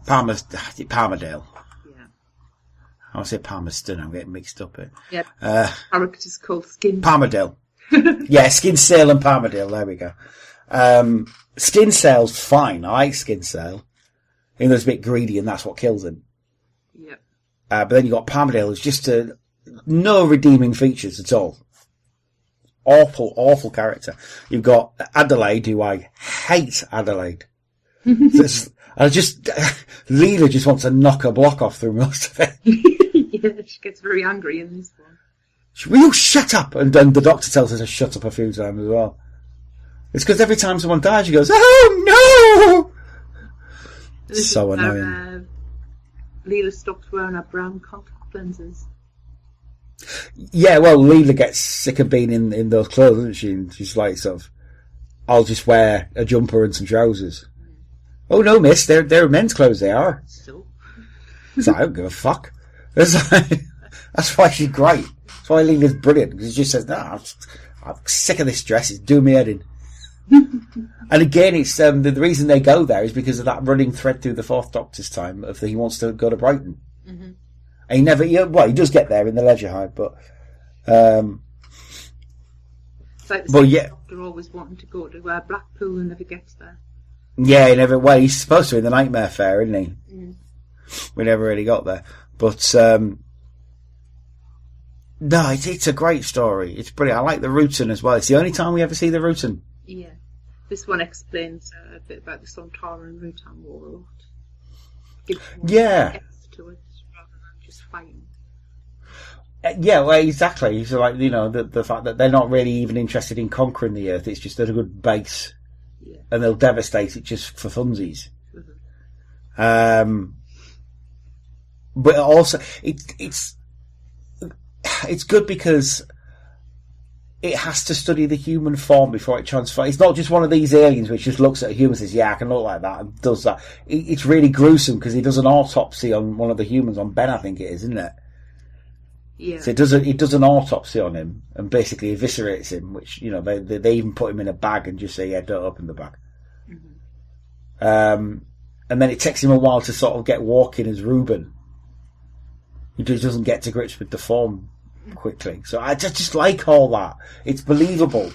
Palmerdale. Yeah. I want to say Palmerston, I'm getting mixed up here. Yeah. Character's called Skin. Palmerdale. Yeah, Skinsale and Palmerdale, there we go. Skinsale's fine, I like Skinsale. Even though it's a bit greedy and that's what kills him. Yeah. But then you've got Palmerdale, who's just no redeeming features at all. Awful character. You've got Adelaide, who I hate Adelaide. Leela just wants to knock a block off through most of it. Yeah, she gets very angry in this one. Will you shut up? And then the Doctor tells her to shut up a few times as well. It's because every time someone dies, she goes, "Oh no!" So annoying. Leela stops wearing her brown contact lenses. Yeah, well, Leela gets sick of being in those clothes, doesn't she? And she's like, I'll just wear a jumper and some trousers. Oh no, miss, they're men's clothes, they are. So I don't give a fuck. That's why she's great. That's why Leela's brilliant, because she just says, I'm sick of this dress, it's doing me head in. And again, it's the reason they go there is because of that running thread through the Fourth Doctor's time of that he wants to go to Brighton. And he does get there in the Leisure Hive, but it's like the Doctor always wanting to go to Blackpool and never gets there. Yeah, he's supposed to in the Nightmare Fair, isn't he? We never really got there. But, no, it's a great story. It's brilliant. I like the Rutan as well. It's the only time we ever see the Rutan. Yeah. This one explains a bit about the Sontaran and Rutan war a lot. Gives more depth to it rather than just fighting. Yeah, well, exactly. So, like, the fact that they're not really even interested in conquering the Earth. It's just a good base. Yeah. And they'll devastate it just for funsies. But also, it's good because it has to study the human form before it transfers. It's not just one of these aliens which just looks at a human and says, yeah, I can look like that, and does that. It's really gruesome because he does an autopsy on one of the humans, on Ben, I think it is, isn't it? Yeah. So he does an autopsy on him and basically eviscerates him, which, they even put him in a bag and just say, yeah, don't open the bag. And then it takes him a while to sort of get walking as Reuben. He just doesn't get to grips with the form quickly. So I just like all that. It's believable.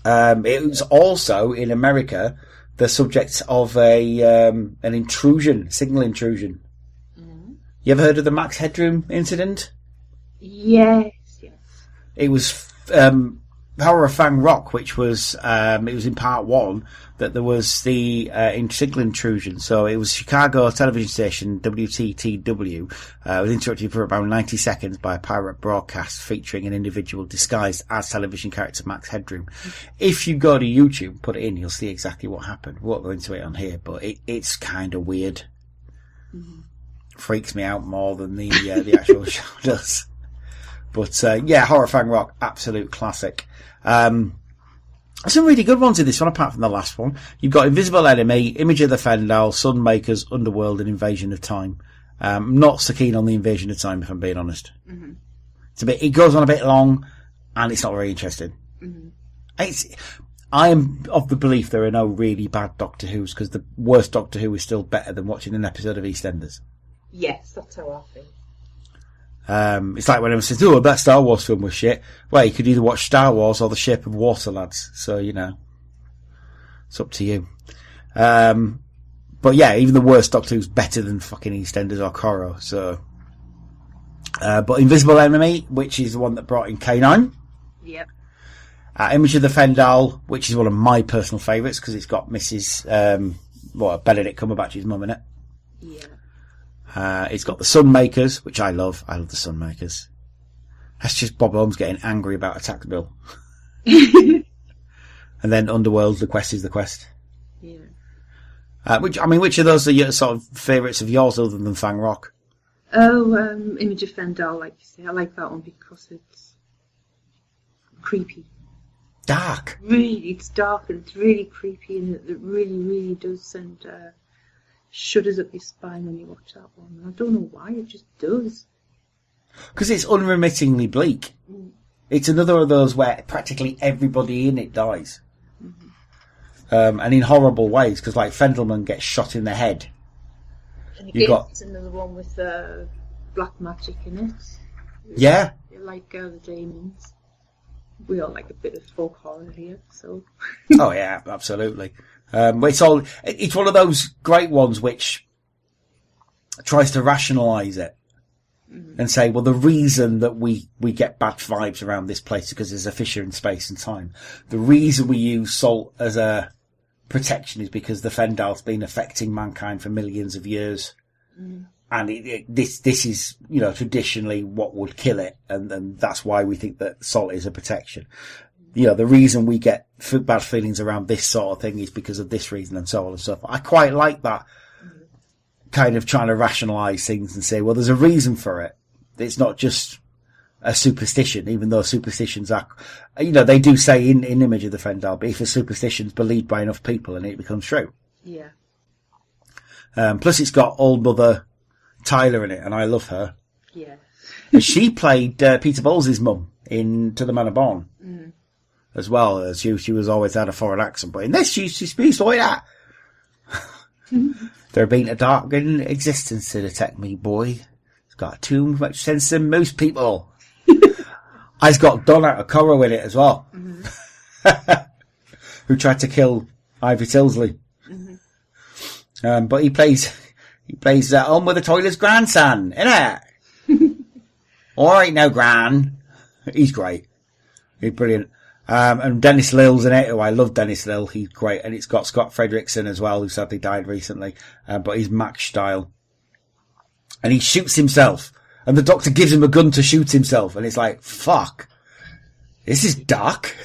It was also, in America, the subject of an intrusion, signal intrusion. You ever heard of the Max Headroom incident? Yes. It was Horror of Fang Rock, which was it was in part 1 that there was the signal intrusion. So it was Chicago television station WTTW was interrupted for about 90 seconds by a pirate broadcast featuring an individual disguised as television character Max Headroom. If you go to YouTube, put it in, you'll see exactly what happened. We won't go into it on here, but it's kind of weird. Mm-hmm. Freaks me out more than the actual show does. But Horror of Fang Rock, absolute classic. Some really good ones in this one, apart from the last one. You've got Invisible Enemy, Image of the Fendal, Sunmakers, Underworld, and Invasion of Time. Not so keen on the Invasion of Time, if I'm being honest. Mm-hmm. It goes on a bit long, and it's not very interesting. Mm-hmm. I am of the belief there are no really bad Doctor Who's, because the worst Doctor Who is still better than watching an episode of EastEnders. Yes, that's how I feel. It's like when everyone says, "Oh, that Star Wars film was shit." Well, you could either watch Star Wars or The Shape of Water, lads. So, it's up to you. But yeah, even the worst Doctor Who's better than fucking EastEnders or Corro. So, but Invisible Enemy, which is the one that brought in K9. Yep. Image of the Fendal, which is one of my personal favourites because it's got Mrs. Benedict Cumberbatch's mum in it. Yeah. It's got the Sunmakers, which I love. I love the Sunmakers. That's just Bob Holmes getting angry about a tax bill. And then Underworld, The Quest is the Quest. Yeah. Which of those are your sort of favourites of yours other than Fang Rock? Oh, Image of Fendal, like you say. I like that one because it's creepy. Dark. Really, it's dark and it's really creepy, and it really, really does send shudders up your spine when you watch that one. I don't know why, it just does. Because it's unremittingly bleak. Mm. It's another of those where practically everybody in it dies. Mm-hmm. And in horrible ways, because like Fendelman gets shot in the head. And it's another one with black magic in it. Yeah. Like the demons. We all like a bit of folk horror here, so. Oh yeah, absolutely. It's one of those great ones which tries to rationalise it and say, well, the reason that we get bad vibes around this place is because there's a fissure in space and time. The reason we use salt as a protection is because the Fendal's been affecting mankind for millions of years. Mm. And this is, traditionally what would kill it. And that's why we think that salt is a protection. The reason we get bad feelings around this sort of thing is because of this reason and so on and so forth. I quite like that kind of trying to rationalise things and say, well, there's a reason for it. It's not just a superstition, even though superstitions are, they do say in Image of the Fendal, but if a superstition's believed by enough people and it becomes true. Yeah. Plus it's got old mother Tyler in it, and I love her. Yeah. She played Peter Bowles' mum in To the Man Born. Mm. As well as she was always had a foreign accent, but in this she speaks like that. There been a dark existence to detect me, boy. It's got too much sense than most people. I've got Don out of Corro in it as well, who tried to kill Ivy Tilsley. Mm-hmm. But he plays on with the toilet's grandson, innit? All right now, Gran. He's great. He's brilliant. And Dennis Lill's in it, who I love Dennis Lill. He's great. And it's got Scott Fredrickson as well, who sadly died recently. But he's Max style. And he shoots himself. And the doctor gives him a gun to shoot himself. And it's like, fuck. This is dark.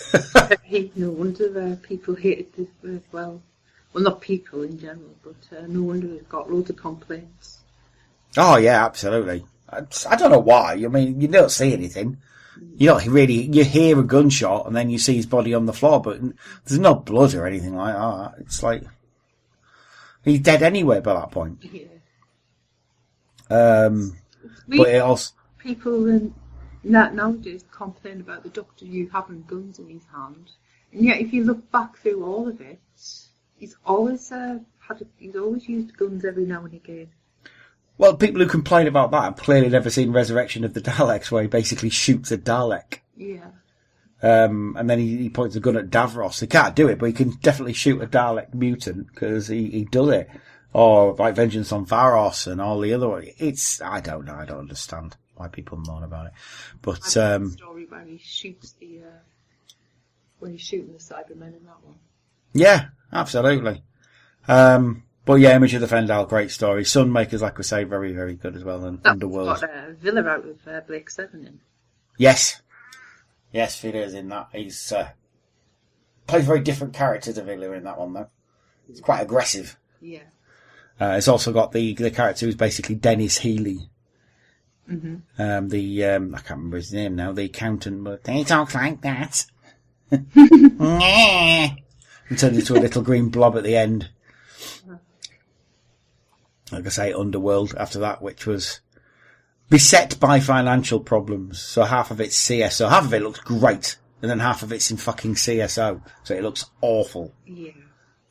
No wonder people hated this as well. Well, not people in general, but no wonder we've got loads of complaints. Oh, yeah, absolutely. I don't know why. I mean, you don't see anything. You hear a gunshot and then you see his body on the floor, but there's no blood or anything like that. It's like, he's dead anyway by that point. Yeah. But it also... People nowadays complain about the Doctor Who having guns in his hand. And yet, if you look back through all of it, he's always used guns every now and again. Well, people who complain about that have clearly never seen Resurrection of the Daleks, where he basically shoots a Dalek. Yeah. And then he points a gun at Davros. He can't do it, but he can definitely shoot a Dalek mutant, because he does it. Or like Vengeance on Varos and all the other ones. I don't know, I don't understand why people moan about it. But the story where he shoots when he's shooting the Cybermen in that one. Yeah, absolutely. But yeah, Image of the Fendal, great story. Sunmakers, like we say, very, very good as well. And Underworld. Got Villa out with Blake Seven in. Yes. Yes, Villa's in that. He's plays a very different character to Villa in that one, though. He's quite aggressive. Yeah. It's also got the character who's basically Dennis Healy. Mm-hmm. I can't remember his name now, the accountant, but he talks like that. And turned into a little green blob at the end. Like I say, Underworld after that, which was beset by financial problems. So half of it's CSO. Half of it looks great, and then half of it's in fucking CSO. So it looks awful. Yeah.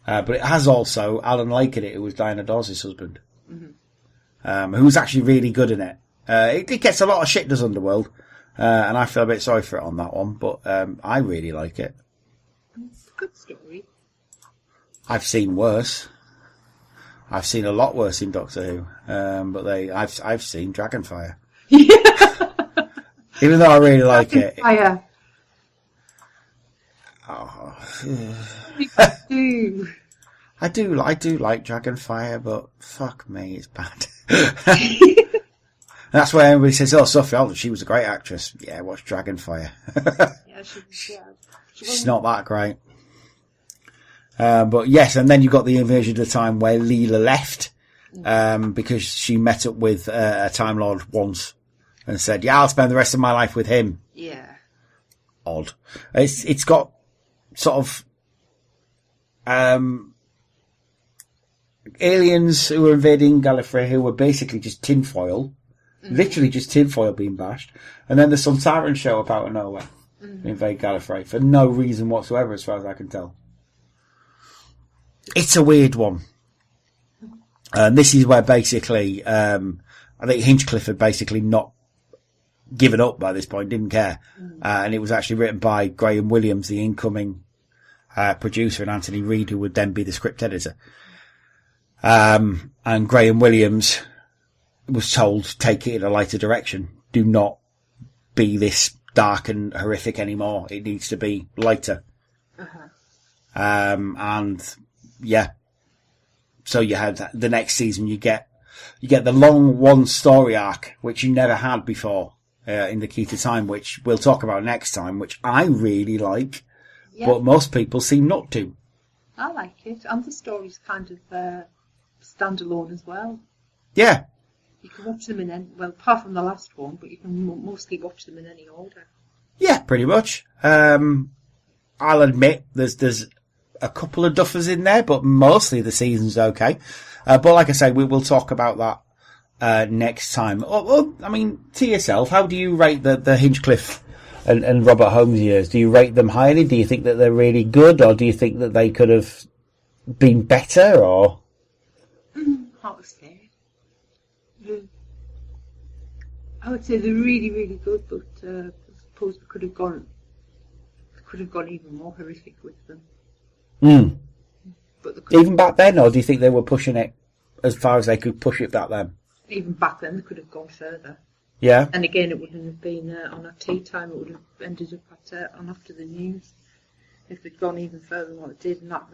But it has also Alan Lake in it, who was Diana Dawes' husband. Mm-hmm. Who's actually really good in it. It gets a lot of shit, does Underworld. And I feel a bit sorry for it on that one, but I really like it. It's a good story. I've seen worse. I've seen a lot worse in Doctor Who, but I've seen Dragonfire. Yeah. Even though I really like it. Dragonfire. Oh, I do. I do like Dragonfire, but fuck me, it's bad. That's where everybody says, "Oh, Sophie Aldred, she was a great actress." Yeah, watch Dragonfire. Yeah, She's not that great. But yes, and then you got the invasion of the time where Leela left, because she met up with a Time Lord once and said, "Yeah, I'll spend the rest of my life with him." Yeah. Odd. It's got sort of aliens who were invading Gallifrey who were basically just tinfoil, literally just tinfoil being bashed, and then the Sontaran show up out of nowhere, invade Gallifrey for no reason whatsoever, as far as I can tell. It's a weird one. And this is where basically, I think Hinchcliffe had basically not given up by this point, didn't care. And it was actually written by Graham Williams, the incoming producer, and Anthony Reid, who would then be the script editor. And Graham Williams was told, take it in a lighter direction. Do not be this dark and horrific anymore. It needs to be lighter. And yeah, so you had the next season. You get the long one story arc, which you never had before in the Key to Time, which we'll talk about next time. Which I really like, but most people seem not to. I like it, and the story's kind of standalone as well. Yeah, you can watch them in apart from the last one, but you can mostly watch them in any order. Yeah, pretty much. I'll admit there's a couple of duffers in there, but mostly the season's okay. But like I say, we'll talk about that next time. I mean, to yourself, how do you rate the Hinchcliffe and Robert Holmes years? Do you rate them highly? Do you think that they're really good, or do you think that they could have been better? Or hard to say. I would say they're really, really good, but I suppose they could have gone even more horrific with them. But even back then, or do you think they were pushing it as far as they could push it back then? Even back then, they could have gone further. Yeah. And again, it wouldn't have been on a tea time. It would have ended up on After the News if they'd gone even further than what they did. And that,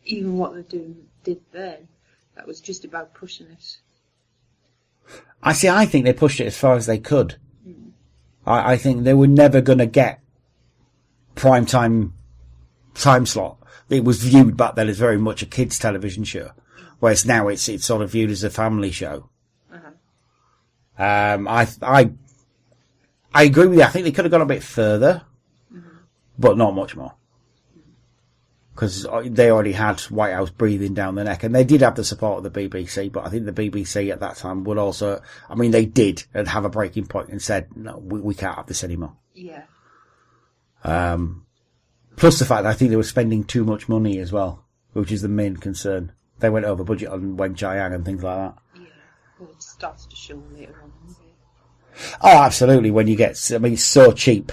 even what they did then, that was just about pushing it. I think they pushed it as far as they could. I think they were never going to get prime time slot. It was viewed back then as very much a kids' television show, whereas now it's sort of viewed as a family show. I agree with you. I think they could have gone a bit further, but not much more, because they already had White House breathing down the neck, and they did have the support of the BBC. But I think the BBC at that time would also, I mean, they did and have a breaking point and said, no, we can't have this anymore. Yeah. Plus the fact that I think they were spending too much money as well, which is the main concern. They went over budget on Wen Chiang and things like that. Yeah, well, it starts to show later on, doesn't it? Oh, absolutely. When you get, I mean, it's so cheap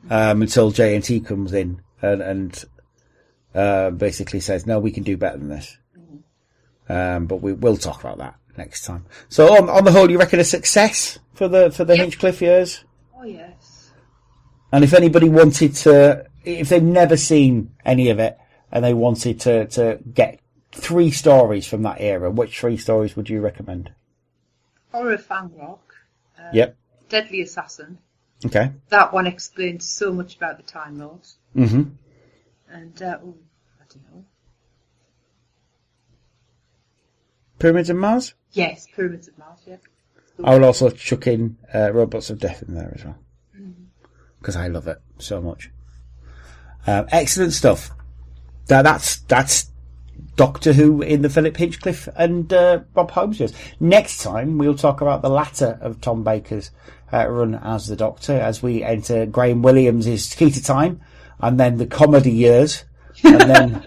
until JNT comes in and basically says, no, we can do better than this. But we'll talk about that next time. So on the whole, you reckon a success for the Hinchcliffe years? Oh, yes. And if anybody wanted to if they've never seen any of it and they wanted to get 3 stories from that era, which 3 stories would you recommend? Horror Fang Rock. Yep. Deadly Assassin. Okay. That one explains so much about the Time Lords. Mm-hmm. And, I don't know. Pyramids of Mars? Yes, Pyramids of Mars, yeah. I will also chuck in Robots of Death in there as well. Because I love it so much. Excellent stuff. That's Doctor Who in the Philip Hinchcliffe and Bob Holmes years. Next time we'll talk about the latter of Tom Baker's run as the Doctor, as we enter Graham Williams' Key to Time, and then the comedy years, and then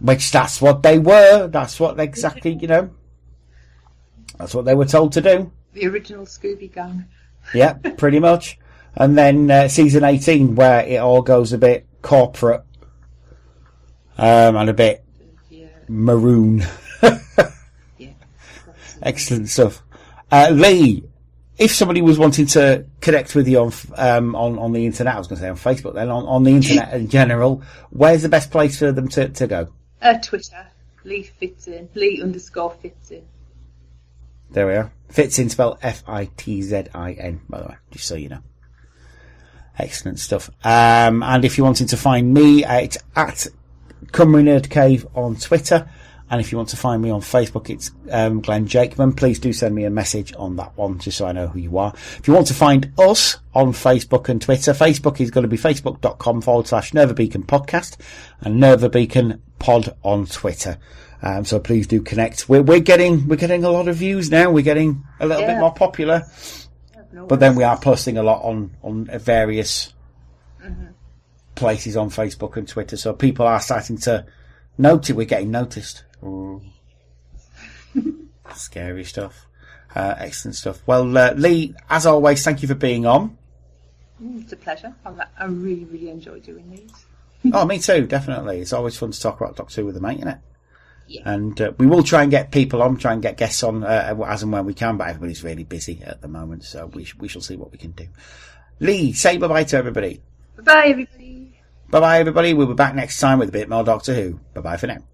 which that's what they were. That's what exactly, that's what they were told to do. The original Scooby Gang. Yeah, pretty much. And then season 18, where it all goes a bit corporate and a bit maroon. Yeah. Excellent stuff. Leigh, if somebody was wanting to connect with you on the internet, I was going to say on Facebook, then on the internet in general, where's the best place for them to go? Twitter. Leigh fits in. Leigh_fits in. There we are. Fits in, spelled Fitzin, by the way, just so you know. Excellent stuff. And if you wanted to find me, it's at Cymru Nerd Cave on Twitter. And if you want to find me on Facebook, it's Glenn Jakeman. Please do send me a message on that one, just so I know who you are. If you want to find us on Facebook and Twitter, Facebook is going to be facebook.com/Nerva Beacon Podcast and Nerva Beacon Pod on Twitter. So please do connect. We're getting a lot of views now. We're getting a little bit more popular. But then we are posting a lot on various places on Facebook and Twitter. So people are starting to notice we're getting noticed. Scary stuff. Excellent stuff. Well, Leigh, as always, thank you for being on. It's a pleasure. I really, really enjoy doing these. Oh, me too, definitely. It's always fun to talk about Doctor Who with a mate, isn't it? Yeah. And we will try and get people on, try and get guests on as and when we can, but everybody's really busy at the moment, so we shall see what we can do. Leigh, say bye-bye to everybody. Bye-bye, everybody. Bye-bye, everybody. We'll be back next time with a bit more Doctor Who. Bye-bye for now.